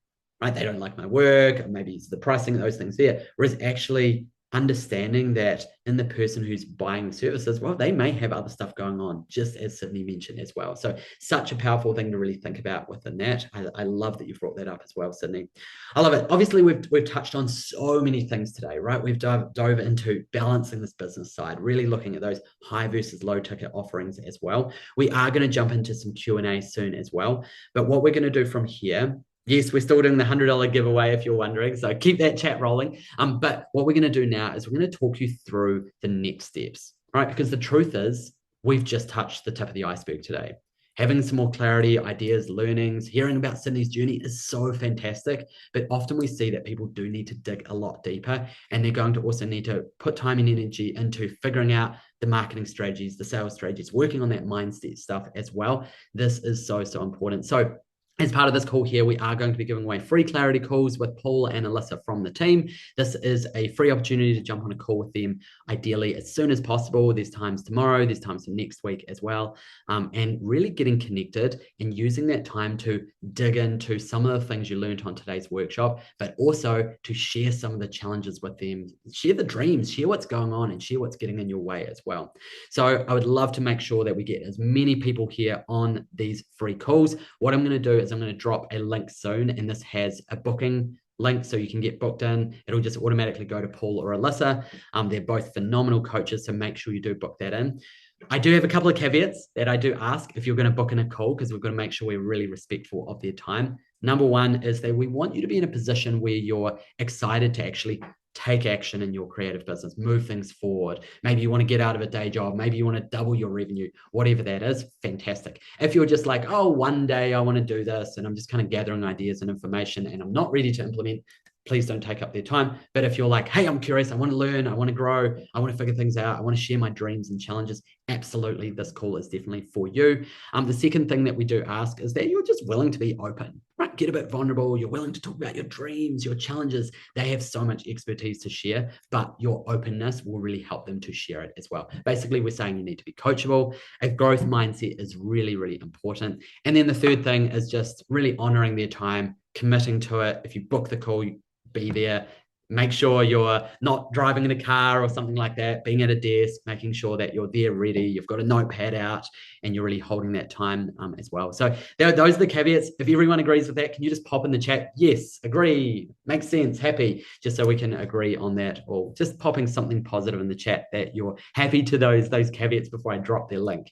right? They don't like my work. Maybe it's the pricing, those things there. Whereas actually understanding that in the person who's buying the services, well, they may have other stuff going on, just as Sydney mentioned as well. So such a powerful thing to really think about within that. I love that you've brought that up as well, Sydney. I love it. Obviously, we've touched on so many things today, right? We've dove into balancing this business side, really looking at those high versus low ticket offerings as well. We are going to jump into some Q&A soon as well. But what we're going to do from here, yes, we're still doing the $100 giveaway if you're wondering. So keep that chat rolling. But what we're going to do now is we're going to talk you through the next steps, right? Because the truth is we've just touched the tip of the iceberg today. Having some more clarity, ideas, learnings, hearing about Sydney's journey is so fantastic. But often we see that people do need to dig a lot deeper and they're going to also need to put time and energy into figuring out the marketing strategies, the sales strategies, working on that mindset stuff as well. This is so, so important. So As part of this call here, we are going to be giving away free clarity calls with Paul and Alyssa from the team. This is a free opportunity to jump on a call with them, ideally as soon as possible. There's times tomorrow, there's times for next week as well, and really getting connected and using that time to dig into some of the things you learned on today's workshop, but also to share some of the challenges with them, share the dreams, share what's going on, and share what's getting in your way as well. So I would love to make sure that we get as many people here on these free calls. What I'm going to do is I'm going to drop a link soon, and this has a booking link so you can get booked in. It'll just automatically go to Paul or Alyssa. They're both phenomenal coaches, so make sure you do book that in. I do have a couple of caveats that I do ask if you're going to book in a call, because we've got to make sure we're really respectful of their time. Number one is that we want you to be in a position where you're excited to actually take action in your creative business, move things forward. Maybe you want to get out of a day job. Maybe you want to double your revenue, whatever that is, fantastic. If you're just like, oh, one day I want to do this and I'm just kind of gathering ideas and information and I'm not ready to implement, please don't take up their time. But if you're like, hey, I'm curious, I want to learn, I want to grow, I want to figure things out, I want to share my dreams and challenges, absolutely, this call is definitely for you. The second thing that we do ask is that you're just willing to be open, right? Get a bit vulnerable. You're willing to talk about your dreams, your challenges. They have so much expertise to share, but your openness will really help them to share it as well. Basically, we're saying you need to be coachable. A growth mindset is really, really important. And then the third thing is just really honoring their time, committing to it. If you book the call, be there. Make sure you're not driving in a car or something like that, being at a desk, making sure that you're there ready, you've got a notepad out, and you're really holding that time as well. So those are the caveats. If everyone agrees with that, can you just pop in the chat? Yes, agree, makes sense, happy, just so we can agree on that, or just popping something positive in the chat that you're happy to those caveats before I drop their link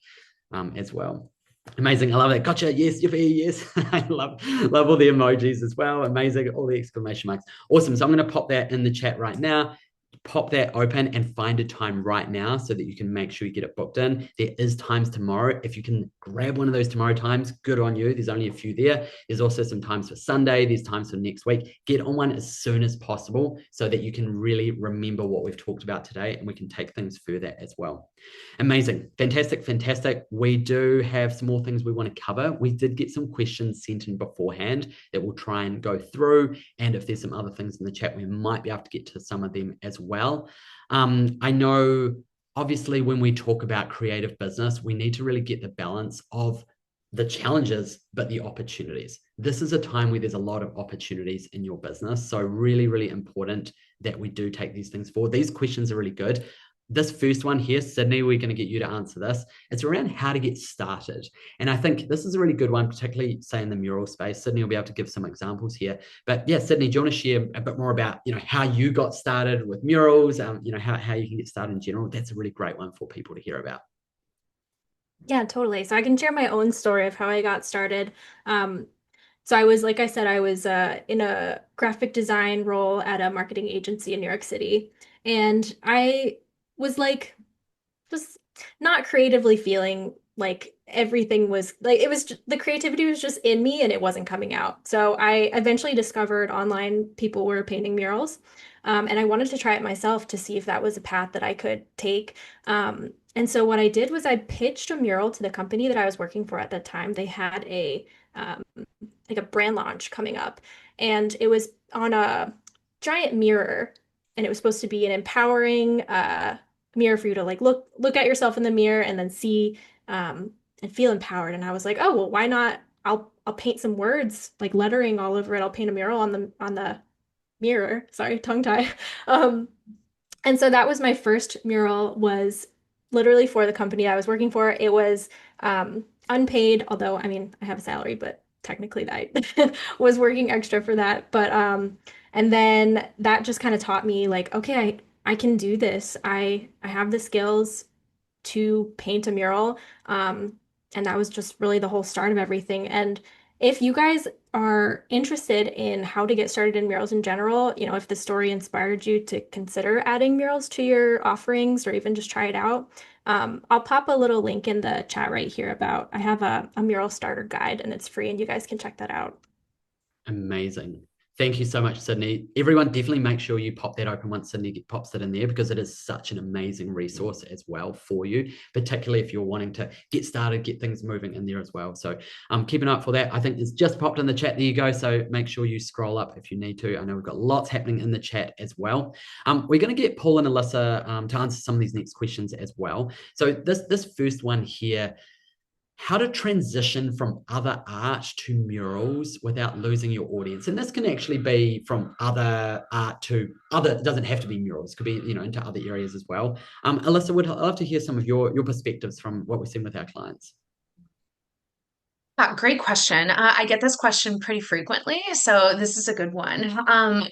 as well. Amazing. I love that. Gotcha. Yes, yippee. Yes. I love all the emojis as well. Amazing. All the exclamation marks. Awesome. So I'm going to pop that in the chat right now. Pop that open and find a time right now so that you can make sure you get it booked in. There is times tomorrow. If you can grab one of those tomorrow times, good on you. There's only a few there. There's also some times for Sunday. There's times for next week. Get on one as soon as possible so that you can really remember what we've talked about today and we can take things further as well. Amazing. Fantastic. Fantastic. We do have some more things we want to cover. We did get some questions sent in beforehand that we'll try and go through. And if there's some other things in the chat, we might be able to get to some of them as well. I know, obviously, when we talk about creative business, we need to really get the balance of the challenges, but the opportunities. This is a time where there's a lot of opportunities in your business. So really, really important that we do take these things forward. These questions are really good. This first one here, Sydney, we're going to get you to answer this. It's around how to get started. And I think this is a really good one, particularly say in the mural space. Sydney will be able to give some examples here. But yeah, Sydney, do you want to share a bit more about, how you got started with murals, how you can get started in general? That's a really great one for people to hear about. Yeah, totally. So I can share my own story of how I got started. So I was, like I said, I was in a graphic design role at a marketing agency in New York City. And I was like, just not creatively feeling like everything was like, the creativity was just in me and it wasn't coming out. So I eventually discovered online people were painting murals. And I wanted to try it myself to see if that was a path that I could take. And so what I did was I pitched a mural to the company that I was working for at that time. They had um, like a brand launch coming up, and it was on a giant mirror, and it was supposed to be an empowering mirror for you to like look at yourself in the mirror and then see and feel empowered. And I was like, oh well, why not? I'll paint some words like lettering all over it. I'll paint a mural on the mirror. Sorry, tongue tie. Um, and so that was my first mural, was literally for the company I was working for. It was unpaid, although I mean I have a salary, but technically I was working extra for that. But and then that just kind of taught me like, okay, I can do this. I have the skills to paint a mural. And that was just really the whole start of everything. And if you guys are interested in how to get started in murals in general, if the story inspired you to consider adding murals to your offerings or even just try it out, I'll pop a little link in the chat right here about I have a mural starter guide and it's free and you guys can check that out. Amazing. Thank you so much, Sydney. Everyone, definitely make sure you pop that open once Sydney pops it in there, because it is such an amazing resource as well for you, particularly if you're wanting to get started, get things moving in there as well. So keep an eye out for that. I think it's just popped in the chat. There you go. So make sure you scroll up if you need to. I know we've got lots happening in the chat as well. We're going to get Paul and Alyssa to answer some of these next questions as well. So this first one here, how to transition from other art to murals without losing your audience. And this can actually be from other art to other, it doesn't have to be murals, it could be, into other areas as well. Alyssa, would love to hear some of your perspectives from what we're seeing with our clients. Great question. I get this question pretty frequently, so this is a good one.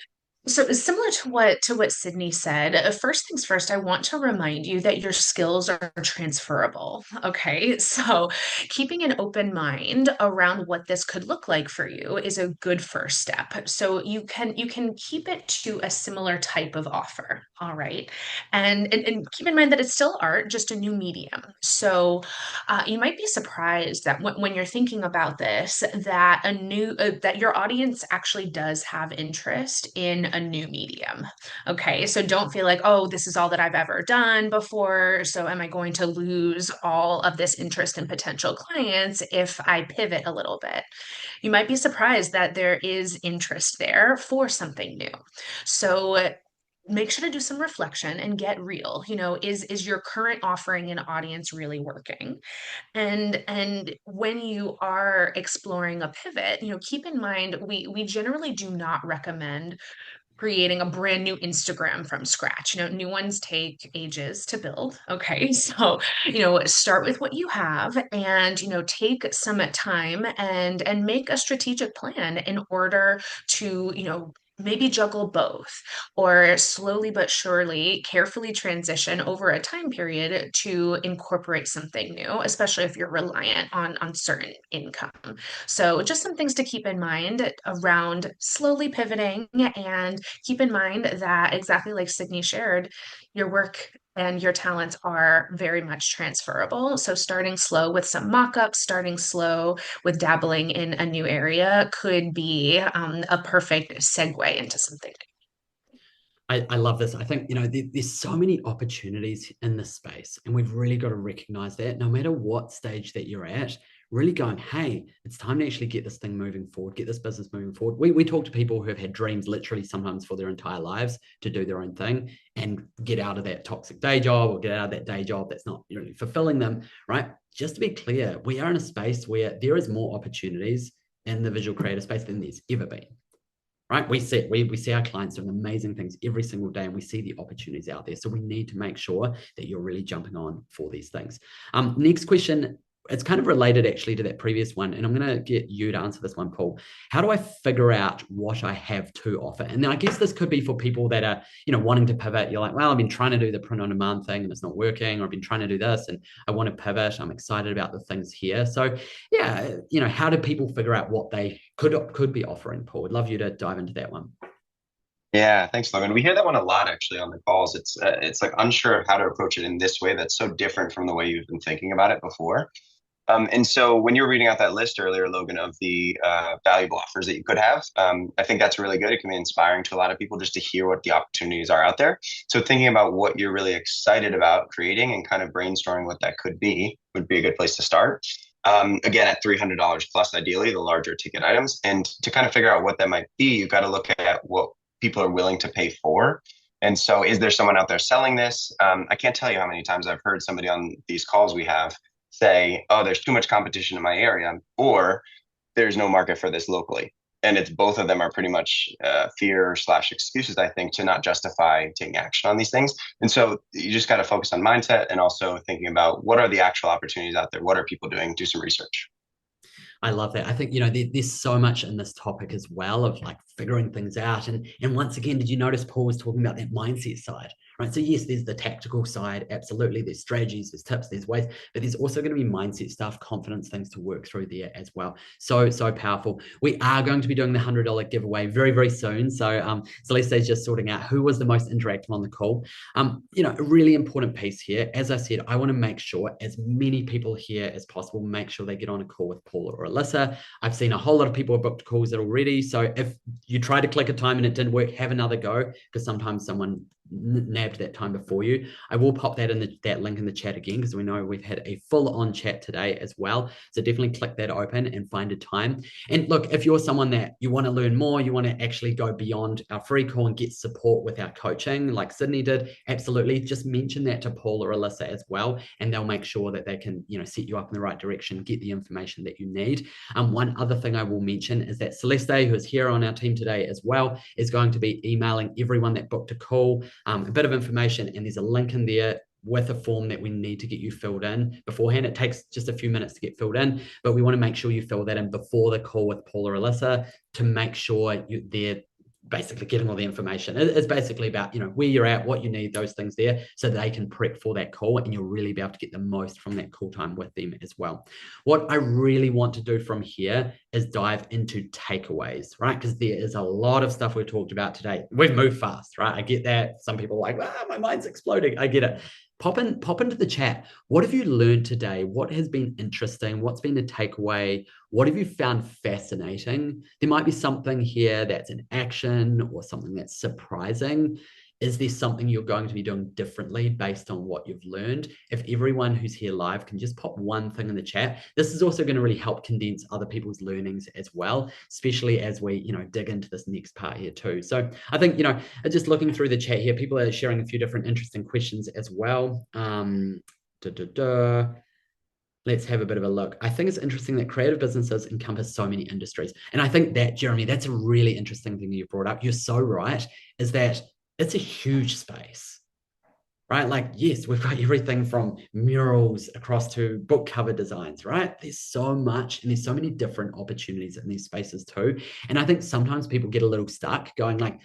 So similar to what Sydney said, first things first, I want to remind you that your skills are transferable. Okay, so keeping an open mind around what this could look like for you is a good first step. So you can keep it to a similar type of offer. All right, and keep in mind that it's still art, just a new medium. So you might be surprised that when you're thinking about this, that that your audience actually does have interest in a new medium. Okay, so don't feel like, oh, this is all that I've ever done before. So am I going to lose all of this interest and potential clients if I pivot a little bit? You might be surprised that there is interest there for something new. So make sure to do some reflection and get real. Is your current offering and audience really working? And when you are exploring a pivot, keep in mind we generally do not recommend creating a brand new Instagram from scratch. New ones take ages to build. Okay. So, start with what you have and, take some time and make a strategic plan in order to, maybe juggle both, or slowly but surely carefully transition over a time period to incorporate something new, especially if you're reliant on certain income. So just some things to keep in mind around slowly pivoting, and keep in mind that, exactly like Sydney shared, your work and your talents are very much transferable. So starting slow with some mock-ups, starting slow with dabbling in a new area could be a perfect segue into something. I love this. I think, there's so many opportunities in this space, and we've really got to recognize that no matter what stage that you're at, really going, hey, it's time to actually get this thing moving forward, get this business moving forward. We talk to people who have had dreams literally sometimes for their entire lives to do their own thing and get out of that toxic day job, or get out of that day job that's not really fulfilling them, right? Just to be clear, we are in a space where there is more opportunities in the visual creator space than there's ever been. Right? We see our clients doing amazing things every single day, and we see the opportunities out there. So we need to make sure that you're really jumping on for these things. Next question. It's kind of related actually to that previous one, and I'm going to get you to answer this one, Paul. How do I figure out what I have to offer? And then I guess this could be for people that are, wanting to pivot. You're like, well, I've been trying to do the print on demand thing and it's not working, or I've been trying to do this and I want to pivot. I'm excited about the things here. So yeah, how do people figure out what they could be offering, Paul? I'd love you to dive into that one. Yeah, thanks, Logan. We hear that one a lot actually on the calls. It's like unsure of how to approach it in this way that's so different from the way you've been thinking about it before. And so when you were reading out that list earlier, Logan, of the valuable offers that you could have, I think that's really good. It can be inspiring to a lot of people just to hear what the opportunities are out there. So thinking about what you're really excited about creating and kind of brainstorming what that could be would be a good place to start. Again, at $300 plus, ideally, the larger ticket items. And to kind of figure out what that might be, you've got to look at what people are willing to pay for. And so is there someone out there selling this? I can't tell you how many times I've heard somebody on these calls we have say, oh, there's too much competition in my area, or there's no market for this locally. And it's both of them are pretty much fear/excuses, I think, to not justify taking action on these things. And so you just got to focus on mindset and also thinking about what are the actual opportunities out there? What are people doing? Do some research. I love that. I think, there's so much in this topic as well of like figuring things out. And once again, did you notice Paul was talking about that mindset side, Right. So yes, there's the tactical side. Absolutely. There's strategies, there's tips, there's ways, but there's also going to be mindset stuff, confidence, things to work through there as well. So powerful. We are going to be doing the $100 giveaway very, very soon. So Celeste's just sorting out who was the most interactive on the call. A really important piece here. As I said, I want to make sure as many people here as possible, make sure they get on a call with Paula or Alyssa. I've seen a whole lot of people have booked calls already. So if you try to click a time and it didn't work, have another go, because sometimes someone nabbed that time before you. I will pop that in that link in the chat again, because we know we've had a full-on chat today as well. So definitely click that open and find a time. And look, if you're someone that you want to learn more, you want to actually go beyond our free call and get support with our coaching, like Sydney did, absolutely, just mention that to Paul or Alyssa as well, and they'll make sure that they can, set you up in the right direction, get the information that you need. One other thing I will mention is that Celeste, who is here on our team today as well, is going to be emailing everyone that booked a call a bit of information, and there's a link in there with a form that we need to get you filled in beforehand. It takes just a few minutes to get filled in, but we want to make sure you fill that in before the call with Paul or Alyssa to make sure they're basically getting all the information. It's basically about, where you're at, what you need, those things there, so they can prep for that call, and you'll really be able to get the most from that call time with them as well. What I really want to do from here is dive into takeaways, right? Because there is a lot of stuff we've talked about today. We've moved fast, right? I get that. Some people are like, my mind's exploding. I get it. Pop into the chat. What have you learned today? What has been interesting? What's been a takeaway? What have you found fascinating? There might be something here that's an action or something that's surprising. Is there something you're going to be doing differently based on what you've learned? If everyone who's here live can just pop one thing in the chat, this is also going to really help condense other people's learnings as well, especially as we, dig into this next part here too. So I think, just looking through the chat here, people are sharing a few different interesting questions as well. Let's have a bit of a look. I think it's interesting that creative businesses encompass so many industries. And I think that, Jeremy, that's a really interesting thing you brought up. You're so right, is that it's a huge space, right? Like, yes, we've got everything from murals across to book cover designs, right? There's so much, and there's so many different opportunities in these spaces too. And I think sometimes people get a little stuck going like,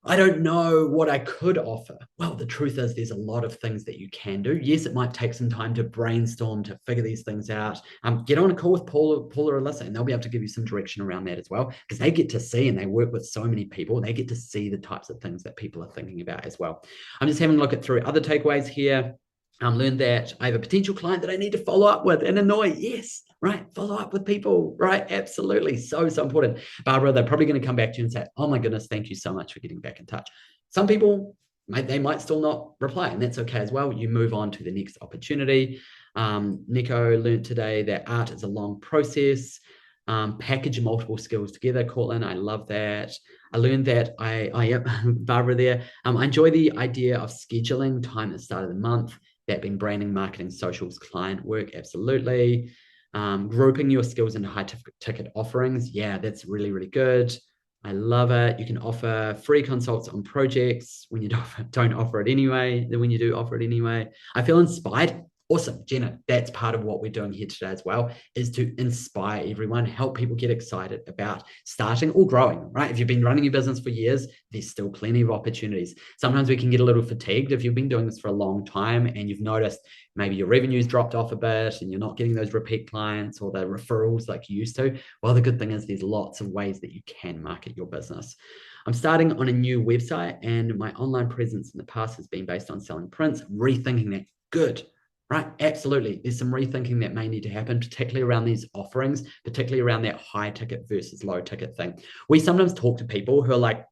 I don't know what I could offer. Well, the truth is there's a lot of things that you can do. Yes, it might take some time to brainstorm, to figure these things out. Get on a call with Paul or Alyssa, and they'll be able to give you some direction around that as well, because they get to see, and they work with so many people, they get to see the types of things that people are thinking about as well. I'm just having a look at through other takeaways here. Learned that I have a potential client that I need to follow up with and annoy. Yes, right. Follow up with people, right? Absolutely. So important. Barbara, they're probably going to come back to you and say, oh my goodness, thank you so much for getting back in touch. Some people, they might still not reply, and that's okay as well. You move on to the next opportunity. Nico learned today that art is a long process. Package multiple skills together, Cortland. I love that. I learned that Barbara there. I enjoy the idea of scheduling time at the start of the month. That being branding, marketing, socials, client work, absolutely. Grouping your skills into high ticket offerings. Yeah, that's really, really good. I love it. You can offer free consults on projects when you don't offer it anyway, then when you do offer it anyway. I feel inspired. Awesome, Jenna, that's part of what we're doing here today as well, is to inspire everyone, help people get excited about starting or growing, right? If you've been running your business for years, there's still plenty of opportunities. Sometimes we can get a little fatigued if you've been doing this for a long time and you've noticed maybe your revenue's dropped off a bit and you're not getting those repeat clients or the referrals like you used to. Well, the good thing is there's lots of ways that you can market your business. I'm starting on a new website, and my online presence in the past has been based on selling prints. Rethinking that. Good. Right, absolutely. There's some rethinking that may need to happen, particularly around these offerings, particularly around that high ticket versus low ticket thing. We sometimes talk to people who are like,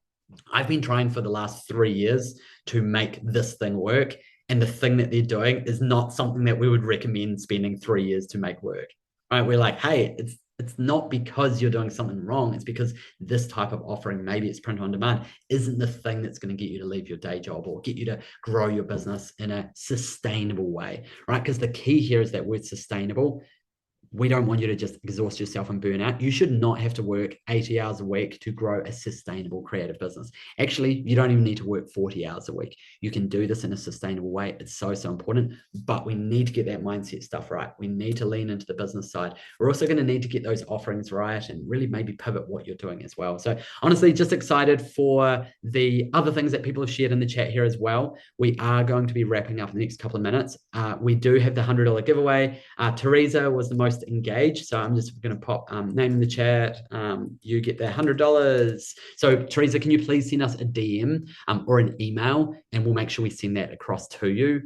I've been trying for the last 3 years to make this thing work, and the thing that they're doing is not something that we would recommend spending 3 years to make work. Right? We're like, hey, it's not because you're doing something wrong. It's because this type of offering, maybe it's print on demand, isn't the thing that's going to get you to leave your day job or get you to grow your business in a sustainable way, right? Because the key here is that word sustainable. we don't want you to just exhaust yourself and burn out. You should not have to work 80 hours a week to grow a sustainable creative business. Actually, you don't even need to work 40 hours a week. You can do this in a sustainable way. It's so, so important, but we need to get that mindset stuff right. We need to lean into the business side. We're also going to need to get those offerings right and really maybe pivot what you're doing as well. So honestly, just excited for the other things that people have shared in the chat here as well. We are going to be wrapping up in the next couple of minutes. We do have the $100 giveaway. Teresa was the most engaged, so I'm just going to pop name in the chat. You get the $100. So Teresa, can you please send us a DM or an email, and we'll make sure we send that across to you.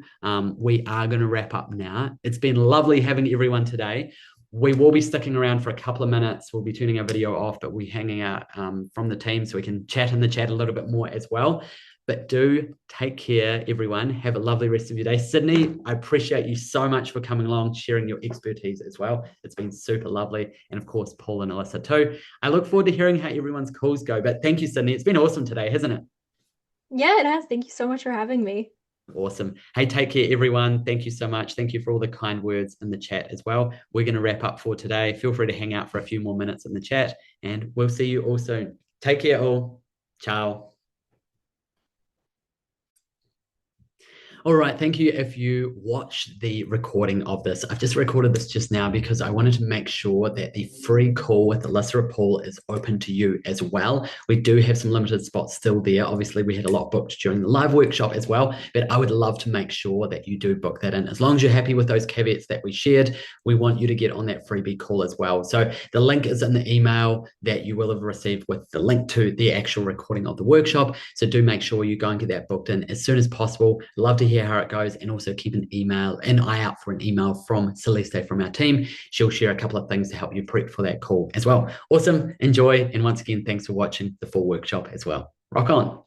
We are going to wrap up now. It's been lovely having everyone today. We will be sticking around for a couple of minutes. We'll be turning our video off, but we're hanging out from the team so we can chat in the chat a little bit more as well. But do take care, everyone. Have a lovely rest of your day. Sydney, I appreciate you so much for coming along, sharing your expertise as well. It's been super lovely. And of course, Paul and Alyssa too. I look forward to hearing how everyone's calls go. But thank you, Sydney. It's been awesome today, hasn't it? Yeah, it has. Thank you so much for having me. Awesome. Hey, take care, everyone. Thank you so much. Thank you for all the kind words in the chat as well. We're going to wrap up for today. Feel free to hang out for a few more minutes in the chat, and we'll see you all soon. Take care, all. Ciao. All right, thank you. If you watch the recording of this, I've just recorded this just now because I wanted to make sure that the free call with Alyssa or Paul is open to you as well. We do have some limited spots still there. Obviously, we had a lot booked during the live workshop as well, but I would love to make sure that you do book that in. As long as you're happy with those caveats that we shared, we want you to get on that freebie call as well. So the link is in the email that you will have received with the link to the actual recording of the workshop. So do make sure you go and get that booked in as soon as possible. Love to hear how it goes, and also keep an eye out for an email from Celeste from our team. She'll share a couple of things to help you prep for that call as well. Awesome. Enjoy. And once again, thanks for watching the full workshop as well. Rock on.